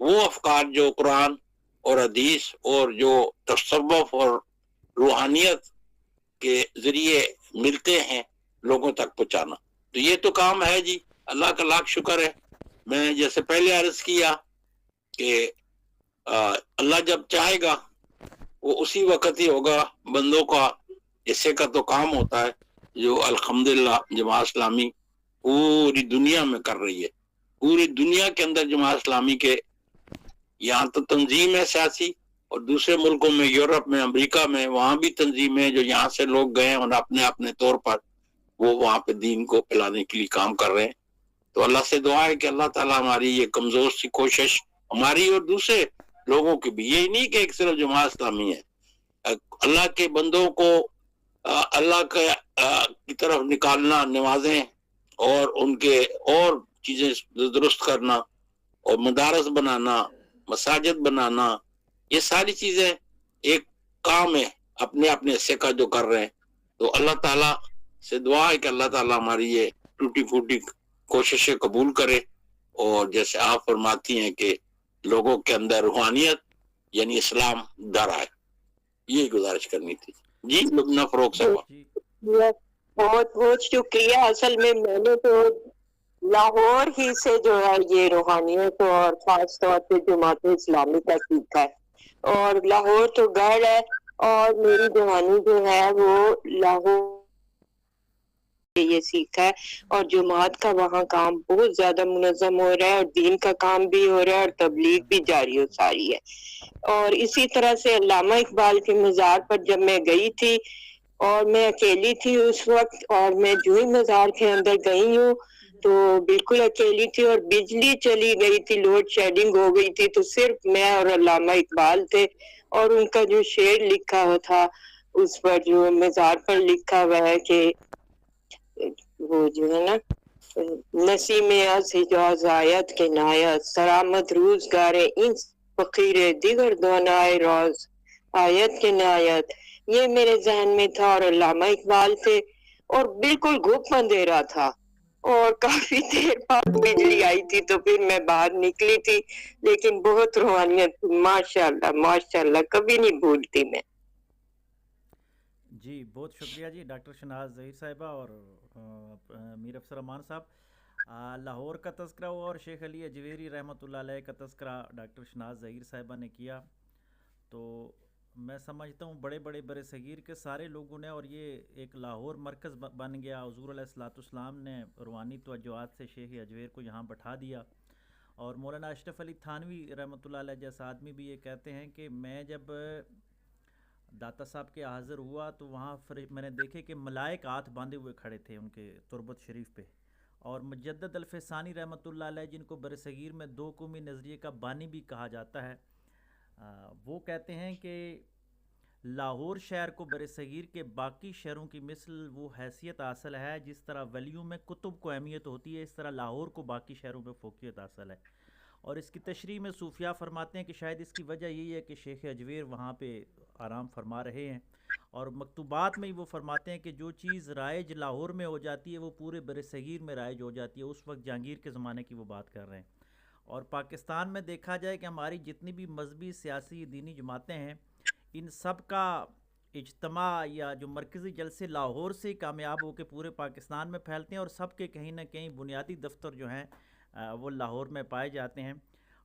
وہ افکار جو قرآن اور حدیث اور جو تصوف اور روحانیت کے ذریعے ملتے ہیں لوگوں تک پہنچانا. تو یہ تو کام ہے جی. اللہ کا لاکھ شکر ہے. میں جیسے پہلے عرض کیا کہ اللہ جب چاہے گا وہ اسی وقت ہی ہوگا. بندوں کا حصے کا تو کام ہوتا ہے جو الحمدللہ جماعت اسلامی پوری دنیا میں کر رہی ہے. پوری دنیا کے اندر جماعت اسلامی کے یہاں تو تنظیم ہے سیاسی, اور دوسرے ملکوں میں, یورپ میں, امریکہ میں, وہاں بھی تنظیم ہے جو یہاں سے لوگ گئے اور اپنے اپنے طور پر وہ وہاں پہ دین کو پھیلانے کے لیے کام کر رہے ہیں. تو اللہ سے دعا ہے کہ اللہ تعالیٰ ہماری یہ کمزور سی کوشش, ہماری اور دوسرے لوگوں کی بھی, یہی نہیں کہ ایک صرف جماعت اسلامی ہے, اللہ کے بندوں کو اللہ کی طرف نکالنا, نمازیں اور ان کے اور چیزیں درست کرنا اور مدارس بنانا, مساجد بنانا, یہ ساری چیزیں ایک کام ہے اپنے اپنے حصے کا جو کر رہے ہیں. تو اللہ تعالیٰ سے دعا ہے کہ اللہ تعالیٰ ہماری یہ ٹوٹی پھوٹی کوششیں قبول کرے, اور جیسے آپ فرماتی ہیں کہ لوگوں کے اندر روحانیت یعنی اسلام در آئے. یہ گزارش کرنی تھی جی. لبنہ فروغ صاحب بہت بہت شکریہ. اصل میں نے تو لاہور ہی سے جو ہے یہ روحانیت اور خاص طور پہ جماعت اسلامی کا سیکھا ہے, اور لاہور تو گھر ہے, اور میری جوانی جو ہے وہ لاہور یہ سیکھا ہے, اور جماعت کا وہاں کام بہت زیادہ منظم ہو رہا ہے, اور دین کا کام بھی ہو رہا ہے, اور تبلیغ بھی جاری و ساری ہے. اور اسی طرح سے علامہ اقبال کے مزار پر جب میں گئی تھی, اور میں اکیلی تھی اس وقت, اور میں جو ہی مزار کے اندر گئی ہوں تو بالکل اکیلی تھی, اور بجلی چلی گئی تھی, لوڈ شیڈنگ ہو گئی تھی, تو صرف میں اور علامہ اقبال تھے. اور ان کا جو شعر لکھا ہوا تھا اس پر, جو مزار پر لکھا ہوا ہے کہ وہ جو ہے نا, نسیم از حجاز آیت کے نایت سرآمد روزگار این فقیر دیگر دونائے راز آیت کے نایت, یہ میرے ذہن میں تھا. اور علامہ اقبال تھے, اور بالکل گھپ اندھیرا تھا, اور کافی دیر بعد بجلی آئی تھی, تو پھر میں باہر نکلی تھی. لیکن بہت روحانیت, ماشاءاللہ ماشاءاللہ, کبھی نہیں بھولتی میں. جی بہت شکریہ جی ڈاکٹر شناز ظہیر صاحبہ اور میر افسر امان صاحب. لاہور کا تذکرہ ہوا اور شیخ علی اجویری رحمۃ اللہ علیہ کا تذکرہ ڈاکٹر شناز ظہیر صاحبہ نے کیا. تو میں سمجھتا ہوں بڑے بڑے بر صغیر کے سارے لوگوں نے, اور یہ ایک لاہور مرکز بن گیا. حضور علیہ الصلوۃ والسلام نے روحانی توجہات سے شیخ اجویر کو یہاں بٹھا دیا. اور مولانا اشرف علی تھانوی رحمۃ اللہ علیہ جیسا آدمی بھی یہ کہتے ہیں کہ میں جب داتا صاحب کے حاضر ہوا تو وہاں میں نے دیکھے کہ ملائک ہاتھ باندھے ہوئے کھڑے تھے ان کے تربت شریف پہ. اور مجدد الفسانی رحمۃ اللہ علیہ, جن کو بر صغیر میں دو قومی نظریے کا بانی بھی کہا جاتا ہے, وہ کہتے ہیں کہ لاہور شہر کو بر صغیر کے باقی شہروں کی مثل وہ حیثیت حاصل ہے جس طرح ولیوں میں کتب کو اہمیت ہوتی ہے, اس طرح لاہور کو باقی شہروں میں فوقیت حاصل ہے. اور اس کی تشریح میں صوفیاء فرماتے ہیں کہ شاید اس کی وجہ یہی ہے کہ شیخ اجویر وہاں پہ آرام فرما رہے ہیں, اور مکتوبات میں ہی وہ فرماتے ہیں کہ جو چیز رائج لاہور میں ہو جاتی ہے وہ پورے بر صغیر میں رائج ہو جاتی ہے. اس وقت جہانگیر کے زمانے کی وہ بات کر رہے ہیں. اور پاکستان میں دیکھا جائے کہ ہماری جتنی بھی مذہبی سیاسی دینی جماعتیں ہیں, ان سب کا اجتماع یا جو مرکزی جلسے لاہور سے کامیاب ہو کے پورے پاکستان میں پھیلتے ہیں, اور سب کے کہیں نہ کہیں بنیادی دفتر جو ہیں وہ لاہور میں پائے جاتے ہیں.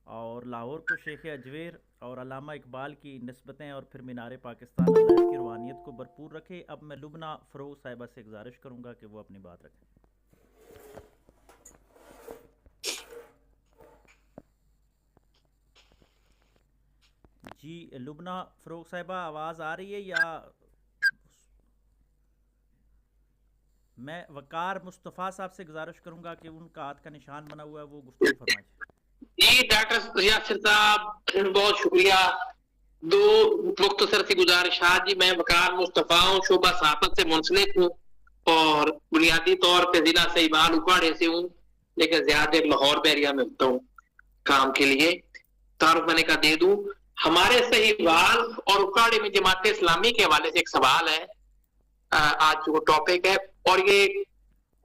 اور لاہور کو شیخ اجویر اور علامہ اقبال کی نسبتیں, اور پھر مینار پاکستان اللہ اس کی روحانیت کو بھرپور رکھے. اب میں لبنہ فروغ صاحبہ سے گزارش کروں گا کہ وہ اپنی بات رکھیں. جی لبنہ فروغ صاحبہ آواز آ رہی ہے یا؟ میں وقار مصطفیٰ صاحب سے گزارش کروں گا کہ ان کا ہاتھ کا نشان بنا ہوا ہے وہ گفتگو فرمائیں. جی ڈاکٹر یاسر صاحب بہت شکریہ. دو مختصر سی گزارشات. جی میں وقار مصطفیٰ ہوں, شعبہ صحافت سے منسلک ہوں, اور بنیادی طور پہ ضلع سہیوال اکاڑے سے ہوں, لیکن زیادہ لاہور بیریا میں ہوتا ہوں کام کے لیے. تعارف میں نے کا دے دوں, ہمارے سہیوال اور اکاڑے میں جماعت اسلامی کے حوالے سے ایک سوال ہے, آج جو ٹاپک ہے, اور یہ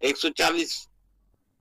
140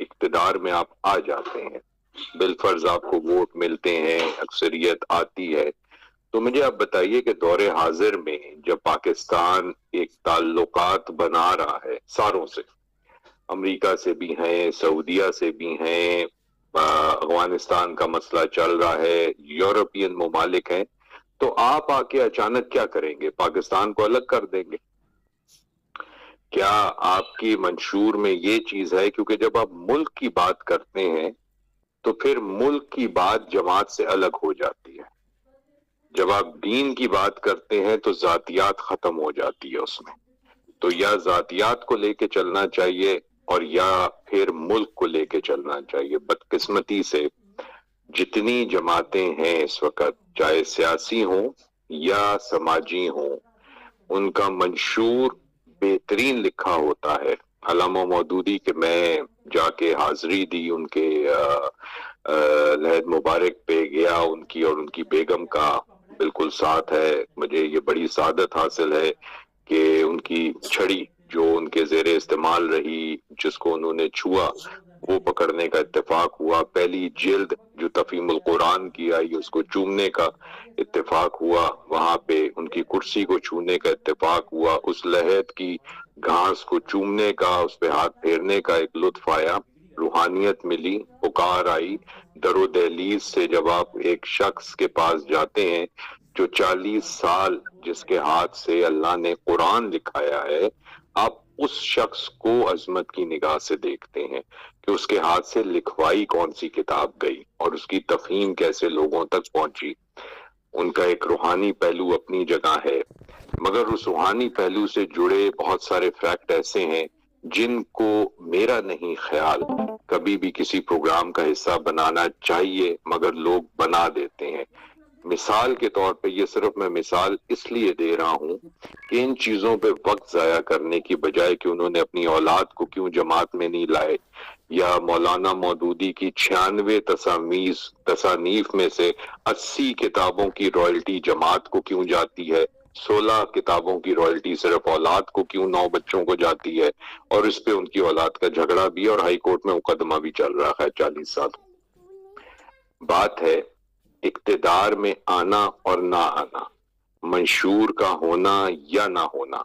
اقتدار میں آپ آ جاتے ہیں، بالفرض آپ کو ووٹ ملتے ہیں، اکثریت آتی ہے، تو مجھے آپ بتائیے کہ دور حاضر میں جب پاکستان ایک تعلقات بنا رہا ہے ساروں سے، امریکہ سے بھی ہیں، سعودیہ سے بھی ہیں، افغانستان کا مسئلہ چل رہا ہے، یورپین ممالک ہیں، تو آپ آ کے اچانک کیا کریں گے؟ پاکستان کو الگ کر دیں گے؟ کیا آپ کی منشور میں یہ چیز ہے؟ کیونکہ جب آپ ملک کی بات کرتے ہیں تو پھر ملک کی بات جماعت سے الگ ہو جاتی ہے، جب آپ دین کی بات کرتے ہیں تو ذاتیات ختم ہو جاتی ہے اس میں، تو یا ذاتیات کو لے کے چلنا چاہیے اور یا پھر ملک کو لے کے چلنا چاہیے۔ بدقسمتی سے جتنی جماعتیں ہیں اس وقت، چاہے سیاسی ہوں یا سماجی ہوں، ان کا منشور بہترین لکھا ہوتا ہے۔ علامہ مودودی کے میں جا کے حاضری دی، ان کے لحد مبارک پہ گیا، ان کی اور ان کی بیگم کا بالکل ساتھ ہے۔ مجھے یہ بڑی سعادت حاصل ہے کہ ان کی چھڑی جو ان کے زیر استعمال رہی، جس کو انہوں نے چھوا، وہ پکڑنے کا اتفاق ہوا۔ پہلی جلد جو تفہیم القرآن کی آئی، اس کو چومنے کا اتفاق ہوا، وہاں پہ ان کی کرسی کو چھونے کا اتفاق ہوا، اس لحد کی گھاس کو چومنے کا، اس پہ ہاتھ پھیرنے کا ایک لطف آیا، روحانیت ملی، پکار آئی۔ در و دہلیز سے جب آپ ایک شخص کے پاس جاتے ہیں جو 40 سال جس کے ہاتھ سے اللہ نے قرآن لکھایا ہے، آپ اس شخص کو عظمت کی نگاہ سے دیکھتے ہیں کہ اس کے ہاتھ سے لکھوائی کون سی کتاب گئی اور اس کی تفہیم کیسے لوگوں تک پہنچی۔ ان کا ایک روحانی پہلو اپنی جگہ ہے، مگر اس روحانی پہلو سے جڑے بہت سارے فیکٹ ایسے ہیں جن کو میرا نہیں خیال کبھی بھی کسی پروگرام کا حصہ بنانا چاہیے، مگر لوگ بنا دیتے ہیں۔ مثال کے طور پہ، یہ صرف میں مثال اس لیے دے رہا ہوں کہ ان چیزوں پہ وقت ضائع کرنے کی بجائے کہ انہوں نے اپنی اولاد کو کیوں جماعت میں نہیں لائے، یا مولانا مودودی کی 96 تصانیف میں سے 80 کتابوں کی رائلٹی جماعت کو کیوں جاتی ہے، 16 کتابوں کی رائلٹی صرف اولاد کو کیوں 9 بچوں کو جاتی ہے، اور اس پہ ان کی اولاد کا جھگڑا بھی اور ہائی کورٹ میں مقدمہ بھی چل رہا ہے 40 سال۔ بات ہے اقتدار میں آنا اور نہ آنا، منشور کا ہونا یا نہ ہونا۔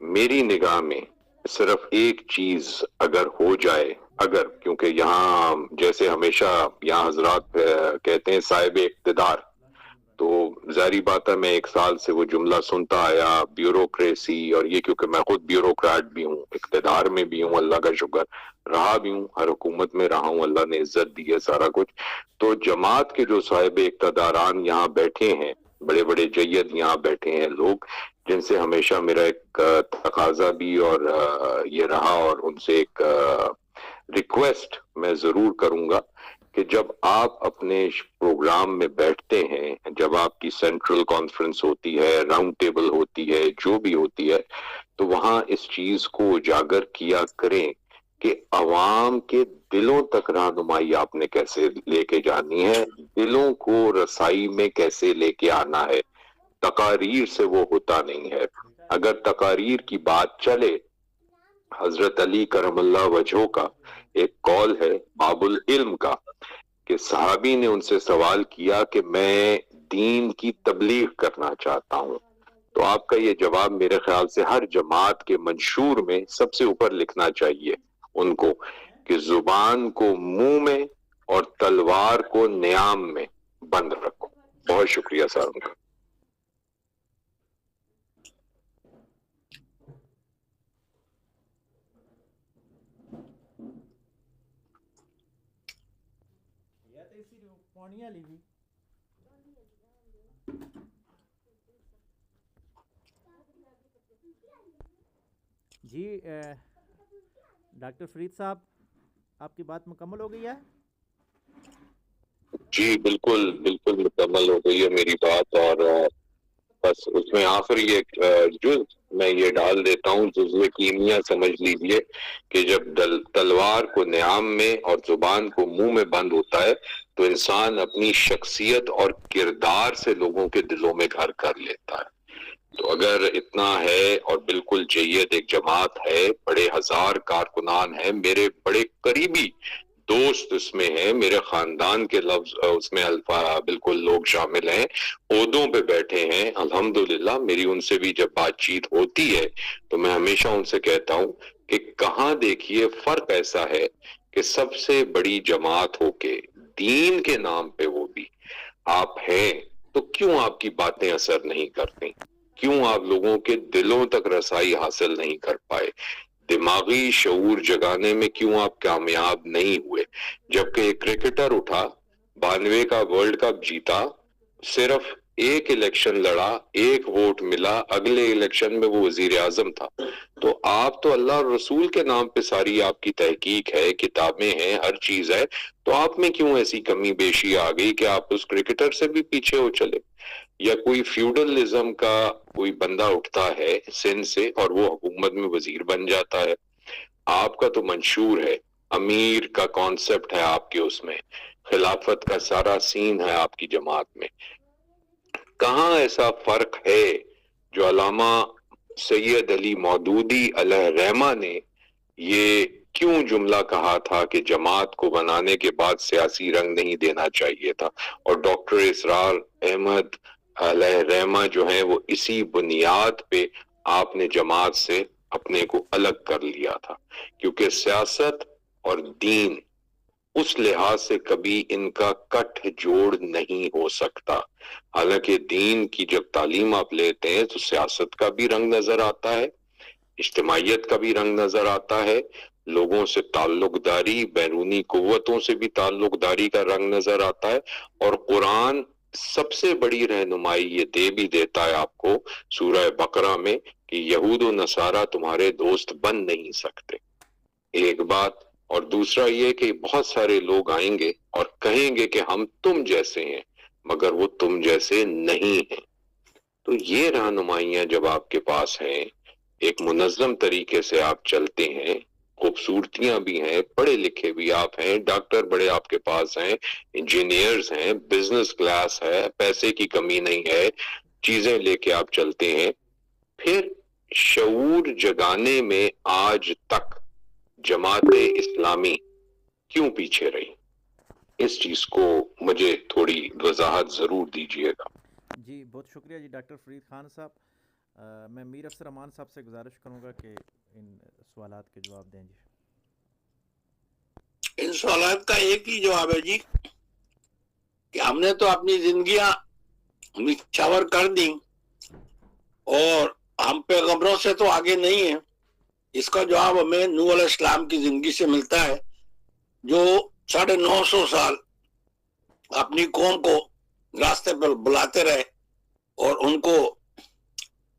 میری نگاہ میں صرف ایک چیز اگر ہو جائے، اگر، کیونکہ یہاں جیسے ہمیشہ یہاں حضرات کہتے ہیں صاحب اقتدار، تو ظاہری بات ہے میں 1 سال سے وہ جملہ سنتا آیا، بیوروکریسی، اور یہ کیونکہ میں خود بیوروکریٹ بھی ہوں، اقتدار میں بھی ہوں، اللہ کا شکر، رہا بھی ہوں، ہر حکومت میں رہا ہوں، اللہ نے عزت دی ہے سارا کچھ۔ تو جماعت کے جو صاحب اقتداران یہاں بیٹھے ہیں، بڑے بڑے جید یہاں بیٹھے ہیں لوگ، جن سے ہمیشہ میرا ایک تقاضا بھی اور یہ رہا، اور ان سے ایک ریکویسٹ میں ضرور کروں گا کہ جب آپ اپنے پروگرام میں بیٹھتے ہیں، جب آپ کی سینٹرل کانفرنس ہوتی ہے، راؤنڈ ٹیبل ہوتی ہے، جو بھی ہوتی ہے، تو وہاں اس چیز کو اجاگر کیا کریں کہ عوام کے دلوں تک رہنمائی آپ نے کیسے لے کے جانی ہے، دلوں کو رسائی میں کیسے لے کے آنا ہے۔ تقاریر سے وہ ہوتا نہیں ہے۔ اگر تقاریر کی بات چلے، حضرت علی کرم اللہ وجہہ کا ایک قول ہے باب العلم کا، کہ صحابی نے ان سے سوال کیا کہ میں دین کی تبلیغ کرنا چاہتا ہوں، تو آپ کا یہ جواب میرے خیال سے ہر جماعت کے منشور میں سب سے اوپر لکھنا چاہیے ان کو، کہ زبان کو منہ میں اور تلوار کو نیام میں بند رکھو۔ بہت شکریہ صاحب کا۔ جی ڈاکٹر فرید صاحب، آپ کی بات مکمل ہو گئی ہے؟ جی بالکل بالکل مکمل ہو گئی ہے میری بات، اور بس اس میں آخری ایک جز میں یہ ڈال دیتا ہوں، جزو کیمیا سمجھ لیجئے کہ جب تلوار کو نیام میں اور زبان کو منہ میں بند ہوتا ہے تو انسان اپنی شخصیت اور کردار سے لوگوں کے دلوں میں گھر کر لیتا ہے۔ تو اگر اتنا ہے اور بالکل جید ایک جماعت ہے، بڑے ہزار کارکنان ہیں، میرے بڑے قریبی دوست اس میں ہیں، میرے خاندان کے لفظ اس میں بالکل لوگ شامل ہیں، عہدوں پہ بیٹھے ہیں، الحمدللہ میری ان سے بھی جب بات چیت ہوتی ہے تو میں ہمیشہ ان سے کہتا ہوں کہ کہاں دیکھیے فرق ایسا ہے کہ سب سے بڑی جماعت ہو کے دین کے نام پہ وہ بھی آپ ہیں، تو کیوں آپ کی باتیں اثر نہیں کرتی؟ کیوں آپ لوگوں کے دلوں تک رسائی حاصل نہیں کر پائے؟ دماغی شعور جگانے میں کیوں آپ کامیاب نہیں ہوئے؟ جبکہ ایک کرکٹر اٹھا، 92 کا ورلڈ کپ جیتا، صرف ایک الیکشن لڑا، ایک ووٹ ملا، اگلے الیکشن میں وہ وزیر اعظم تھا۔ تو آپ تو اللہ اور رسول کے نام پہ ساری آپ کی تحقیق ہے، کتابیں ہیں، ہر چیز ہے، تو آپ میں کیوں ایسی کمی بیشی آ گئی کہ آپ اس کرکٹر سے بھی پیچھے ہو چلے؟ یا کوئی فیوڈلزم کا کوئی بندہ اٹھتا ہے سندھ سے اور وہ حکومت میں وزیر بن جاتا ہے، آپ کا تو منشور ہے، امیر کا کانسیپٹ ہے آپ کے، اس میں خلافت کا سارا سین ہے آپ کی جماعت میں۔ کہاں ایسا فرق ہے جو علامہ سید علی مودودی علیہ رحمہ نے یہ کیوں جملہ کہا تھا کہ جماعت کو بنانے کے بعد سیاسی رنگ نہیں دینا چاہیے تھا، اور ڈاکٹر اسرار احمد علیہ رحمہ جو ہیں وہ اسی بنیاد پہ آپ نے جماعت سے اپنے کو الگ کر لیا تھا، کیونکہ سیاست اور دین اس لحاظ سے کبھی ان کا کٹ جوڑ نہیں ہو سکتا۔ حالانکہ دین کی جب تعلیم آپ لیتے ہیں تو سیاست کا بھی رنگ نظر آتا ہے، اجتماعیت کا بھی رنگ نظر آتا ہے، لوگوں سے تعلق داری، بیرونی قوتوں سے بھی تعلق داری کا رنگ نظر آتا ہے، اور قرآن سب سے بڑی رہنمائی یہ دے بھی دیتا ہے آپ کو سورہ بقرہ میں کہ یہود و نصارہ تمہارے دوست بن نہیں سکتے، ایک بات۔ اور دوسرا یہ کہ بہت سارے لوگ آئیں گے اور کہیں گے کہ ہم تم جیسے ہیں، مگر وہ تم جیسے نہیں ہیں۔ تو یہ رہنمائیاں جب آپ کے پاس ہیں، ایک منظم طریقے سے آپ چلتے ہیں، خوبصورتیاں بھی ہیں، پڑھے لکھے بھی آپ ہیں، ڈاکٹر بڑے آپ کے پاس ہیں، انجینئرز ہیں، بزنس کلاس ہے، پیسے کی کمی نہیں ہے، چیزیں لے کے آپ چلتے ہیں، پھر شعور جگانے میں آج تک جماعت اسلامی کیوں پیچھے رہی؟ اس چیز کو مجھے تھوڑی وضاحت ضرور دیجیے گا۔ جی بہت شکریہ جی ڈاکٹر فرید خان صاحب۔ میں میر افسر امان صاحب سے گزارش کروں گا کہ ان سوالات کے جواب دیں جی۔ ان سوالات کا ایک ہی جواب ہے جی کہ ہم نے تو اپنی زندگیاں نچھاور کر دی اور ہم پیغمبروں سے تو آگے نہیں ہیں۔ اس کا جواب ہمیں نوح علیہ السلام کی زندگی سے ملتا ہے، جو 950 سال اپنی قوم کو راستے پر بلاتے رہے اور ان کو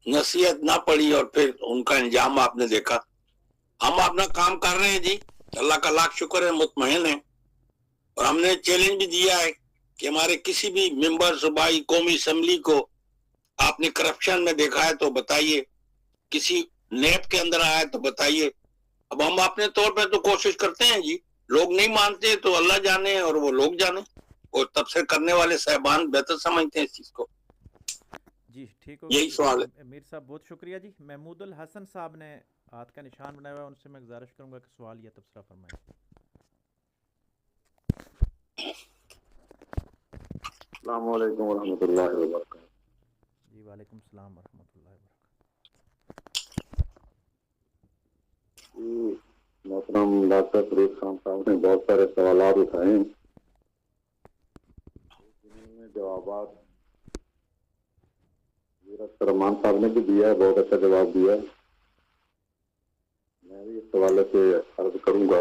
نصیحت نہ پڑی، اور پھر ان کا انجام آپ نے دیکھا۔ ہم اپنا کام کر رہے ہیں جی، اللہ کا لاکھ شکر ہے، مطمئن ہیں، اور ہم نے چیلنج بھی دیا ہے کہ ہمارے کسی بھی ممبر صوبائی قومی اسمبلی کو آپ نے کرپشن میں دیکھا ہے تو بتائیے، کسی نیب کے اندر آیا ہے تو بتائیے۔ اب ہم اپنے طور پہ تو کوشش کرتے ہیں جی، لوگ نہیں مانتے تو اللہ جانے اور وہ لوگ جانے، اور تبصرے کرنے والے صاحبان بہتر سمجھتے ہیں اس چیز کو۔ جی ٹھیک ہو یہی سوال ہے۔ میر صاحب بہت شکریہ جی۔ محمود الحسن صاحب نے ہاتھ کا نشان بنایا ہوا ہے، ان سے میں گزارش کروں گا کہ سوال یا تبصرہ فرمائیں۔ السلام علیکم ورحمۃ اللہ وبرکاتہ۔ جی وعلیکم السلام ورحمۃ اللہ وبرکاتہ۔ محترم ڈاکٹر فرید خان صاحب نے بہت سارے سوالات اٹھائے ہیں، جن میں جوابات رحمان صاحب نے بھی دیا ہے، بہت اچھا جواب دیا ہے۔ میں بھی اس حوالے سے عرض کروں گا۔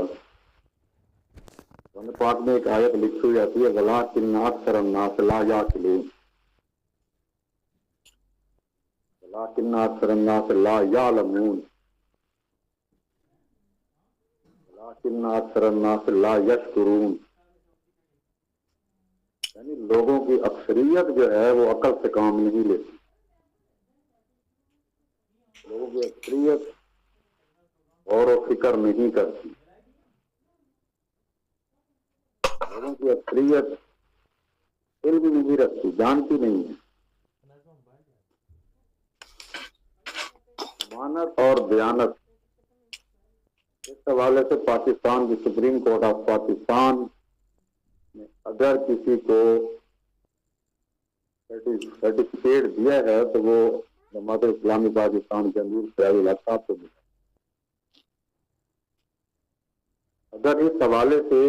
قرآن پاک میں ایک آیت لکھی ہوئی آتی ہے، وَلَٰكِنَّ أَكْثَرَ النَّاسِ لَا يَعْقِلُونَ، وَلَٰكِنَّ أَكْثَرَ النَّاسِ لَا يَعْلَمُونَ، وَلَٰكِنَّ أَكْثَرَ النَّاسِ لَا يَشْكُرُونَ۔ یعنی لوگوں کی اکثریت جو ہے وہ عقل سے کام نہیں لیتی، لوگوں کی اکثریت غور و فکر نہیں کرتی، لوگوں کی اکثریت علم نہیں رکھتی، جانتی نہیں ہے۔ ضمانت اور دیانت، اس حوالے سے پاکستان کی سپریم کورٹ آف پاکستان نے اگر کسی کو سرٹیفکیٹ دیا ہے تو وہ جماعت اسلامی پاکستان کے امیر سراج الحق صاحب کو ملا۔ اگر اس حوالے سے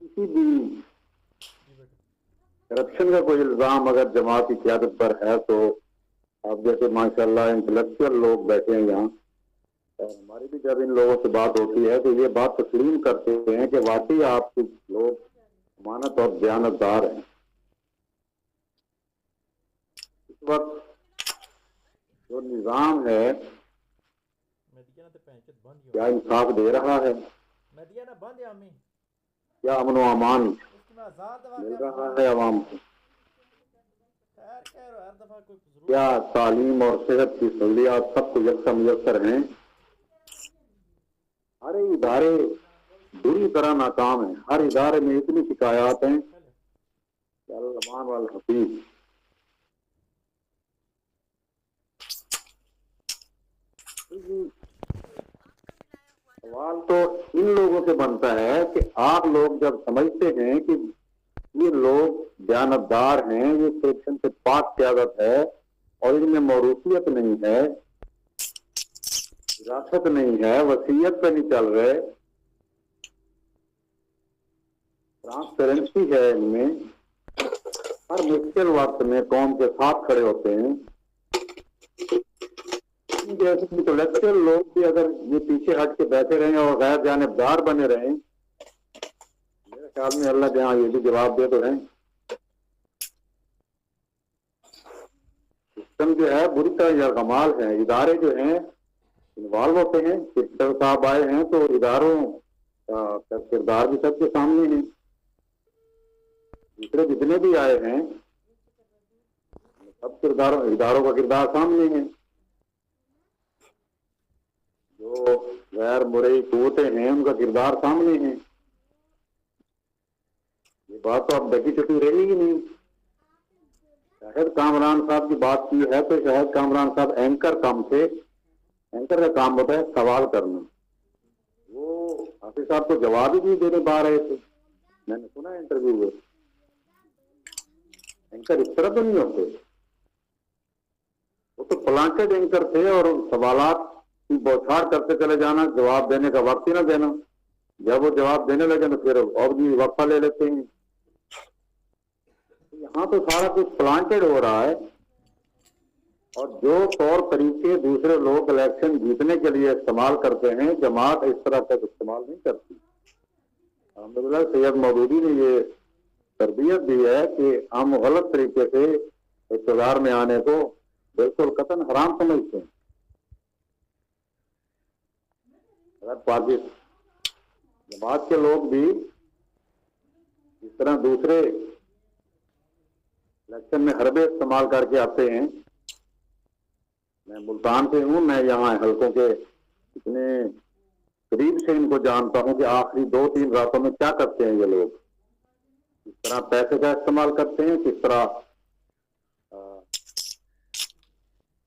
کسی بھی کرپشن کا کوئی الزام اگر جماعت کی قیادت پر ہے تو آپ جیسے ماشاءاللہ انٹلیکچوئل لوگ بیٹھے ہیں یہاں، اور ہماری بھی جب ان لوگوں سے بات ہوتی ہے تو یہ بات تسلیم کرتے ہیں کہ واقعی آپ کچھ لوگ امانت اور دیانتدار ہیں۔ اس وقت جو نظام ہے کیا انصاف دے رہا ہے؟ کیا امن و امان مل رہا ہے عوام کو؟ کیا تعلیم اور صحت کی سہولیات سب کو یکساں میسر ہیں؟ ہر ادارے بری طرح ناکام ہیں، ہر ادارے میں اتنی شکایات ہیں کہ الرحمن والحفیظ۔ سوال تو ان لوگوں سے بنتا ہے کہ آپ لوگ جب سمجھتے ہیں کہ یہ لوگ دیانتدار ہیں، یہ کرپشن سے پاک قیادت ہے اور ان میں موروثیت نہیں ہے، وراثت نہیں ہے، وصیت پہ نہیں چل رہے، ٹرانسپیرنسی ہے ان میں، ہر مشکل وقت میں قوم کے ساتھ کھڑے ہوتے ہیں، جیسے انٹلیکچوئل لوگ بھی اگر یہ پیچھے ہٹ کے بیٹھے رہیں اور غیر جانبدار بنے رہیں، میرے خیال میں اللہ کے ہاں یہ بھی جواب دے تو ہیں۔ سسٹم جو ہے بری طرح یرغمال ہے، ادارے جو ہیں انوالو ہوتے ہیں، سپیکر صاحب آئے ہیں تو اداروں کا کردار بھی سب کے سامنے ہے، دوسرے جتنے بھی آئے ہیں سب اداروں کا کردار سامنے ہے، جو غیر مرئی قوتیں ہیں ان کا کردار سامنے ہے۔ یہ بات تو اب ڈکی چٹی رہی ہی نہیں۔ شاہد کامران صاحب کی بات کی ہے تو شاہد کامران صاحب اینکر کام تھے، اینکر کا کام ہوتا ہے سوال کرنا، وہ حافظ صاحب کو جواب ہی نہیں دینے پا رہے تھے، میں نے سنا انٹرویو میں۔ اینکر اس طرح تو نہیں ہوتے، وہ تو پلانٹڈ اینکر تھے اور سوالات کی بوچھار کرتے چلے جانا، جواب دینے کا وقت ہی نہ دینا، جب وہ جواب دینے لگے تو پھر اور بھی وقفہ لے لیتے ہیں۔ یہاں تو سارا کچھ پلانٹڈ ہو رہا ہے، اور جو طور طریقے دوسرے لوگ الیکشن جیتنے کے لیے استعمال کرتے ہیں جماعت اس طرح تک استعمال نہیں کرتی۔ الحمدللہ سید مودودی نے یہ تربیت دی ہے کہ ہم غلط طریقے سے اقتدار میں آنے کو بالکل قطعاً حرام سمجھتے ہیں۔ اگر پاکستان جماعت کے لوگ بھی اس طرح دوسرے الیکشن میں حربے استعمال کر کے آتے ہیں، میں ملتان سے ہوں، میں یہاں حلقوں کے اتنے قریب سے ان کو جانتا ہوں کہ آخری 2-3 راتوں میں کیا کرتے ہیں یہ لوگ، کس طرح پیسے کا استعمال کرتے ہیں، کس طرح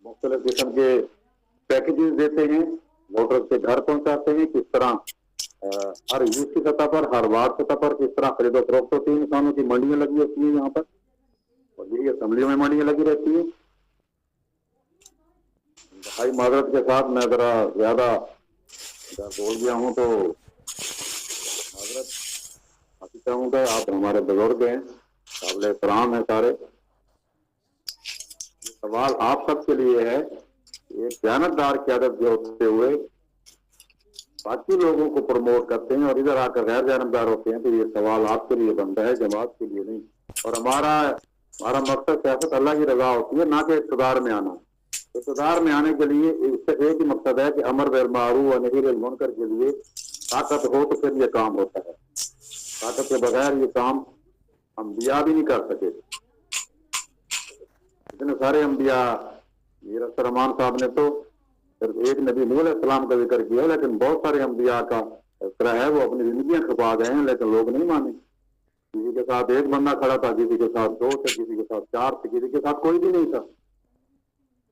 مختلف قسم کے پیکیجز دیتے ہیں، ووٹر کے گھر پہنچاتے ہیں، کس طرح ہر یوتھ کی سطح پر، ہر وارڈ سطح پر کس طرح خرید و فروخت ہوتی ہے، انسانوں کی منڈیاں لگی ہوتی ہیں یہاں پر، اور یہی اسمبلیوں میں منڈیاں لگی رہتی ہیں۔ بھائی معذرت کے ساتھ میں ذرا زیادہ بول گیا ہوں تو معذرت معافی چاہوں گا، آپ ہمارے بزرگ ہیں، قابل احترام ہیں سارے۔ یہ سوال آپ سب کے لیے ہے، ایک دیانتدار قیادت کے ہوتے ہوئے باقی لوگوں کو پروموٹ کرتے ہیں اور ادھر آ کر غیر جانبدار ہوتے ہیں، تو یہ سوال آپ کے لیے بنتا ہے، جماعت کے لیے نہیں۔ اور ہمارا مقصد سیاست اللہ کی رضا ہوتی ہے، نہ کہ اقتدار میں آنا۔ اقتدار میں آنے کے لیے اس سے ایک ہی مقصد ہے کہ امر بالمعروف و نہی عن المنکر کے لیے طاقت ہو تو پھر یہ کام ہوتا ہے، طاقت کے بغیر یہ کام انبیاء بھی نہیں کر سکے۔ اتنے سارے انبیاء، میر اختر رحمان صاحب نے تو صرف ایک نبی نوح علیہ السلام کا ذکر کیا، لیکن بہت سارے انبیاء کا طرح ہے وہ اپنی زندگیاں کھپا گئے ہیں، لیکن لوگ نہیں مانے۔ کسی کے ساتھ ایک بندہ کھڑا تھا، کسی کے ساتھ 2 تھے، کسی کے ساتھ 4 تھے، کسی کے ساتھ کوئی بھی نہیں تھا،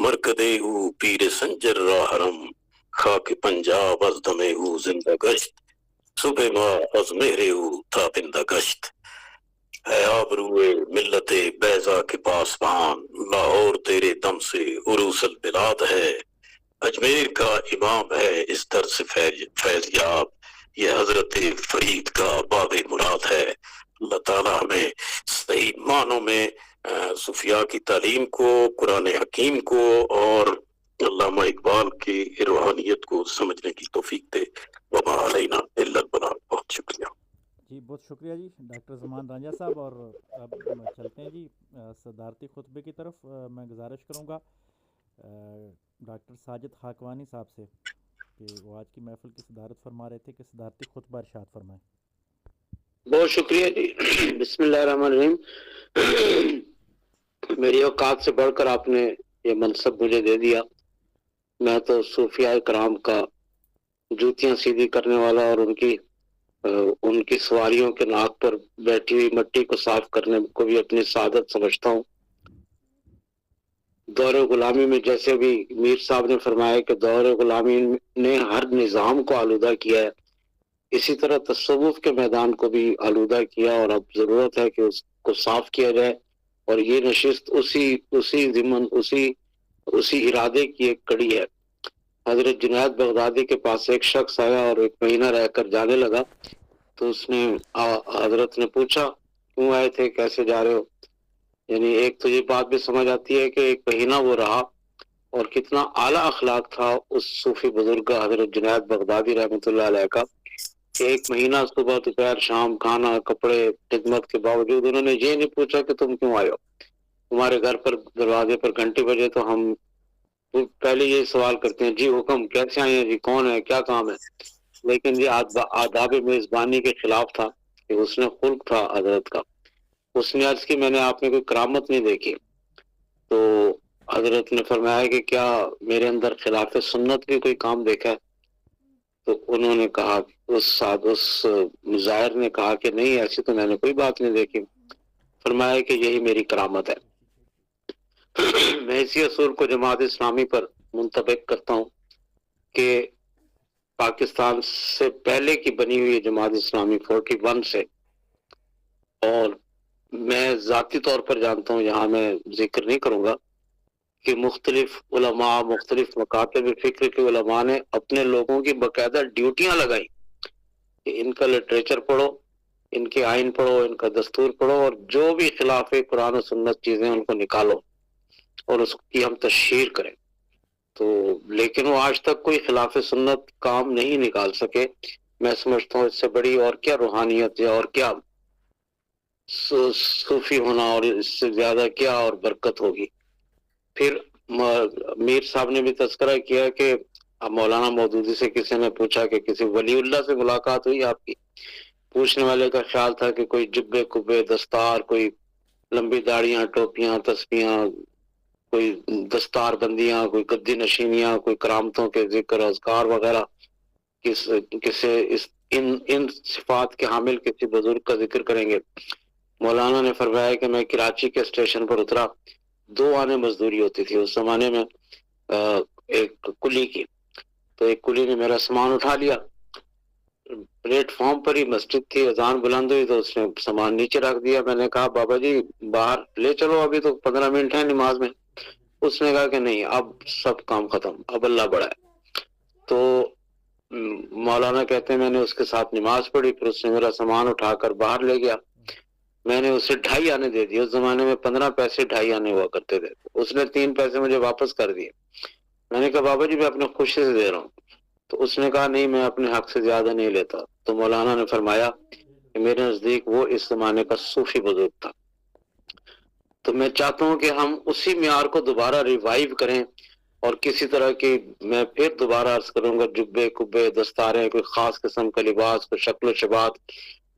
مرکدے ہو پیر سنجر راہ حرم، خاک پنجاب از دمے ہو زندہ گشت، صبح ماں از مہرے ہو تھا بندہ گشت، ہے آبروئے ملت بیضا کے پاسبان، لاہور تیرے دم سے عروس البلاد ہے، اجمیر کا امام ہے اس در سے فیض یاب، یہ حضرت فرید کا باب مراد ہے۔ اللہ تعالیٰ ہمیں صحیح معنوں میں صوفیاء کی تعلیم کو، قرآن حکیم کو اور علامہ اقبال کی روحانیت کو سمجھنے کی توفیق دے۔ وما علینا الا البلاغ۔ بہت شکریہ جی، بہت شکریہ جی ڈاکٹر زمان رانجھا صاحب۔ اور اب چلتے ہیں جی صدارتی خطبے کی طرف۔ میں گزارش کروں گا ڈاکٹر ساجد خاکوانی صاحب سے کہ وہ آج کی محفل کی صدارت فرما رہے تھے کہ صدارتی خطبہ ارشاد فرمائیں۔ بہت شکریہ جی۔ بسم اللہ الرحمن الرحیم۔ میری اوقات سے بڑھ کر آپ نے یہ منصب مجھے دے دیا۔ میں تو صوفیاء کرام کا جوتیاں سیدھی کرنے والا اور ان کی سواریوں کے ناک پر بیٹھی ہوئی مٹی کو صاف کرنے کو بھی اپنی سعادت سمجھتا ہوں۔ دور غلامی میں جیسے بھی میر صاحب نے فرمایا کہ دور غلامی نے ہر نظام کو آلودہ کیا ہے، اسی طرح تصوف کے میدان کو بھی آلودہ کیا، اور اب ضرورت ہے کہ اس کو صاف کیا جائے۔ اور یہ نشست اسی ارادے کی ایک کڑی ہے۔ حضرت جنید بغدادی کے پاس ایک شخص آیا اور 1 مہینہ رہ کر جانے لگا، تو حضرت نے پوچھا کیوں آئے تھے، کیسے جا رہے ہو؟ یعنی ایک تو یہ بات بھی سمجھ آتی ہے کہ 1 مہینہ وہ رہا اور کتنا اعلیٰ اخلاق تھا اس صوفی بزرگ کا، حضرت جنید بغدادی رحمۃ اللہ علیہ کا، کہ 1 مہینہ صبح دوپہر شام کھانا کپڑے خدمت کے باوجود انہوں نے یہ نہیں پوچھا کہ تم کیوں آئے ہو۔ تمہارے گھر پر دروازے پر گھنٹی بجے تو ہم پہلے یہ سوال کرتے ہیں جی حکم، کیسے آئے ہیں جی، کون ہے، کیا کام ہے؟ لیکن یہ آداب میزبانی کے خلاف تھا کہ حسن خلق تھا حضرت کا۔ اس نے عرض کی میں نے آپ میں کوئی کرامت نہیں دیکھی، تو حضرت نے فرمایا کہ کیا میرے اندر خلاف سنت بھی کوئی کام دیکھا ہے؟ تو انہوں نے کہا، اس مظاہر نے کہا کہ نہیں، ایسی تو میں نے کوئی بات نہیں دیکھی۔ فرمایا کہ یہی میری کرامت ہے۔ میں اسی اصول کو جماعت اسلامی پر منطبق کرتا ہوں کہ پاکستان سے پہلے کی بنی ہوئی جماعت اسلامی 41 سے، اور میں ذاتی طور پر جانتا ہوں، یہاں میں ذکر نہیں کروں گا، کہ مختلف علماء، مختلف مکاتب فکر کے علماء نے اپنے لوگوں کی باقاعدہ ڈیوٹیاں لگائیں کہ ان کا لٹریچر پڑھو، ان کے آئین پڑھو، ان کا دستور پڑھو، اور جو بھی خلاف قرآن و سنت چیزیں ان کو نکالو اور اس کی ہم تشہیر کریں۔ تو لیکن وہ آج تک کوئی خلاف سنت کام نہیں نکال سکے۔ میں سمجھتا ہوں اس سے بڑی اور کیا روحانیت یا اور کیا صوفی ہونا، اور اس سے زیادہ کیا اور برکت ہوگی۔ پھر میر صاحب نے بھی تذکرہ کیا کہ مولانا مودودی سے کسی نے پوچھا کہ کسی ولی اللہ سے ملاقات ہوئی آپ کی؟ پوچھنے والے کا خیال تھا کہ کوئی جبے کبے دستار، کوئی لمبی داڑیاں ٹوپیاں تسبیحاں، کوئی دستار بندیاں، کوئی گدی نشینیاں، کوئی کرامتوں کے ذکر اذکار وغیرہ، ان صفات کے حامل کسی بزرگ کا ذکر کریں گے۔ مولانا نے فرمایا کہ میں کراچی کے اسٹیشن پر اترا، 2 آنے مزدوری ہوتی تھی اس زمانے میں ایک کلی کی، تو ایک کلی نے میرا سامان اٹھا لیا، پلیٹ فارم پر ہی مسجد تھی، اذان بلند ہوئی تو اس نے سامان نیچے رکھ دیا۔ میں نے کہا بابا جی باہر لے چلو، ابھی تو 15 منٹ ہے نماز میں۔ اس نے کہا کہ نہیں، اب سب کام ختم، اب اللہ بڑا ہے۔ تو مولانا کہتے ہیں میں نے اس کے ساتھ نماز پڑھی، پھر اس نے میرا سامان اٹھا کر باہر لے گیا۔ میں نے اسے 2.5 آنے دے دیے، اس زمانے میں 15 پیسے 2.5 آنے ہوا کرتے تھے، اس نے 3 پیسے مجھے واپس کر دیے۔ میں نے کہا بابا جی میں اپنے خوشی سے دے رہا ہوں، تو اس نے کہا نہیں میں اپنے حق سے زیادہ نہیں لیتا۔ تو مولانا نے فرمایا کہ میرے نزدیک وہ اس زمانے کا صوفی بزرگ تھا۔ تو میں چاہتا ہوں کہ ہم اسی معیار کو دوبارہ ریوائیو کریں، اور کسی طرح کی میں پھر دوبارہ عرض کروں گا جبے کبے دستاریں، کوئی خاص قسم کا لباس، کوئی شکل و شبات۔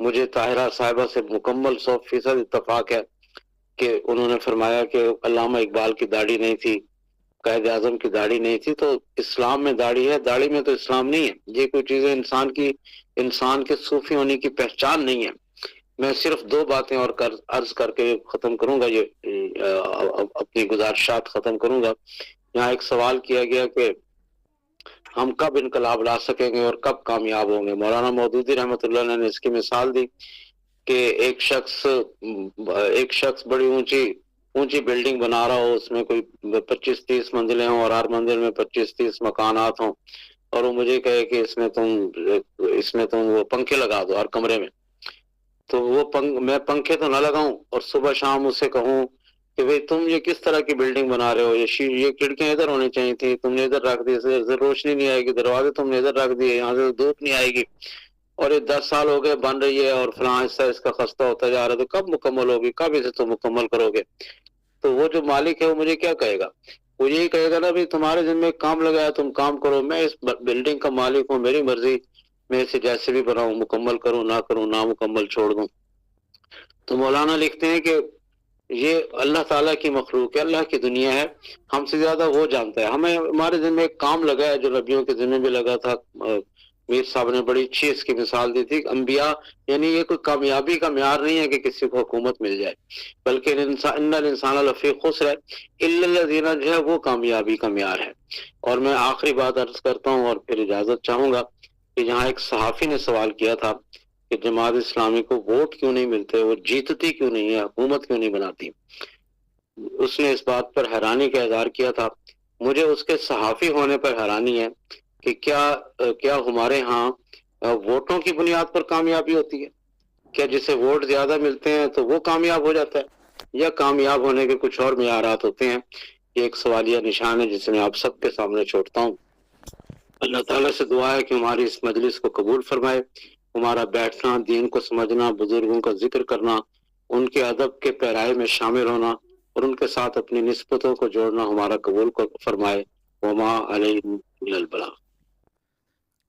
مجھے طاہرہ صاحبہ سے مکمل 100% اتفاق ہے کہ انہوں نے فرمایا کہ علامہ اقبال کی داڑھی نہیں تھی، قائد اعظم کی داڑھی نہیں تھی، تو اسلام میں داڑھی ہے، داڑھی میں تو اسلام نہیں ہے۔ یہ کوئی چیزیں انسان کے صوفی ہونے کی پہچان نہیں ہے۔ میں صرف 2 باتیں اور عرض کر کے ختم کروں گا، یہ اپنی گزارشات ختم کروں گا۔ یہاں ایک سوال کیا گیا کہ ہم کب انقلاب لا سکیں گے اور کب کامیاب ہوں گے. مولانا مودودی رحمۃ اللہ علیہ نے اس کی مثال دی کہ ایک شخص بڑی اونچی بلڈنگ بنا رہا ہو، اس میں کوئی 25-30 منزلیں ہوں اور ہر منزل میں 25-30 مکانات ہوں، اور وہ مجھے کہے کہ اس میں تم وہ پنکھے لگا دو ہر کمرے میں. تو میں پنکھے تو نہ لگاؤں اور صبح شام اسے کہوں کہ بھئی تم یہ کس طرح کی بلڈنگ بنا رہے ہو، یہ کھڑکیاں ادھر ہونی چاہیے تھی، تم نے ادھر رکھ دی، سے روشنی نہیں آئے گی، دروازے تم نے ادھر رکھ دیے، یہاں سے دھوپ نہیں آئے گی، اور یہ 10 سال ہو گئے بن رہی ہے اور فلاں حصہ اس کا خستہ ہوتا جا رہا ہے، تو کب مکمل ہوگی، کب اسے تم مکمل کرو گے؟ تو وہ جو مالک ہے وہ مجھے کیا کہے گا؟ وہ یہی کہے گا نا بھی تمہارے ذمہ ایک کام لگایا، تم کام کرو، میں اس بلڈنگ کا مالک ہوں، میری مرضی، میں اسے جیسے بھی بناؤں، مکمل کروں نہ کروں، نامکمل چھوڑ دوں. تو مولانا لکھتے ہیں کہ یہ اللہ تعالیٰ کی مخلوق ہے، اللہ کی دنیا ہے، ہم سے زیادہ وہ جانتا ہے. ہمارے ذمہ ایک کام لگا ہے جو نبیوں کے ذمہ بھی لگا تھا. میر صاحب نے بڑی اچھی اس کی مثال دی تھی. انبیاء یعنی یہ کوئی کامیابی کا معیار نہیں ہے کہ کسی کو حکومت مل جائے، بلکہ ان الانسان لفی خسر ہے الا الذین، جو ہے وہ کامیابی کا معیار ہے. اور میں آخری بات عرض کرتا ہوں اور پھر اجازت چاہوں گا کہ جہاں ایک صحافی نے سوال کیا تھا کہ جماعت اسلامی کو ووٹ کیوں نہیں ملتے، وہ جیتتی کیوں نہیں ہے، حکومت کیوں نہیں بناتی، اس نے اس بات پر حیرانی کا اظہار کیا تھا. مجھے اس کے صحافی ہونے پر حیرانی ہے کہ کیا ہمارے ہاں ووٹوں کی بنیاد پر کامیابی ہوتی ہے؟ کیا جسے ووٹ زیادہ ملتے ہیں تو وہ کامیاب ہو جاتا ہے، یا کامیاب ہونے کے کچھ اور معیارات ہوتے ہیں؟ یہ ایک سوالیہ نشان ہے جسے میں آپ سب کے سامنے چھوڑتا ہوں. اللہ تعالیٰ سے دعا ہے کہ ہماری اس مجلس کو قبول فرمائے. ہمارا بیٹھنا، دین کو سمجھنا، بزرگوں کا ذکر کرنا، ان کے ادب کے پیرائے میں شامل ہونا اور ان کے ساتھ اپنی نسبتوں کو جوڑنا ہمارا قبول فرمائے. وما علیہم الا البلاغ.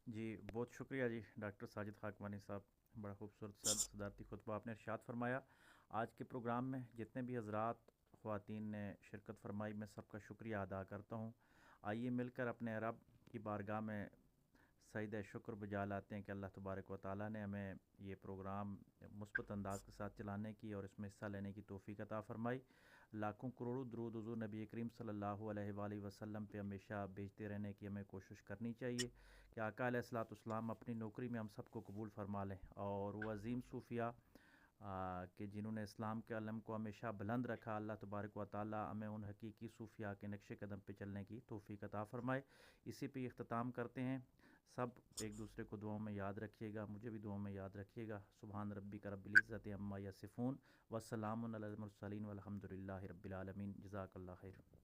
جی بہت شکریہ جی ڈاکٹر ساجد خاکوانی صاحب، بڑا خوبصورت صدارتی خطبہ آپ نے ارشاد فرمایا. آج کے پروگرام میں جتنے بھی حضرات خواتین نے شرکت فرمائی، میں سب کا شکریہ ادا کرتا ہوں. آئیے مل کر اپنے رب کی بارگاہ میں سجدہ شکر بجا لاتے ہیں کہ اللہ تبارک و تعالیٰ نے ہمیں یہ پروگرام مثبت انداز کے ساتھ چلانے کی اور اس میں حصہ لینے کی توفیق عطا فرمائی. لاکھوں کروڑوں درود حضور نبی کریم صلی اللہ علیہ وآلہ وسلم پہ ہمیشہ بھیجتے رہنے کی ہمیں کوشش کرنی چاہیے کہ آقا علیہ الصلوۃ والسلام اپنی نوکری میں ہم سب کو قبول فرما لیں. اور وہ عظیم صوفیہ کہ جنہوں نے اسلام کے علم کو ہمیشہ بلند رکھا، اللہ تبارک و تعالی ہمیں ان حقیقی صوفیہ کے نقش قدم پہ چلنے کی توفیق عطا فرمائے. اسی پہ اختتام کرتے ہیں. سب ایک دوسرے کو دعاؤں میں یاد رکھیے گا، مجھے بھی دعاؤں میں یاد رکھیے گا. سبحان ربک رب العزت عما یصفون وسلام علی المرسلین والحمد للہ رب العالمین. جزاک اللہ خیر.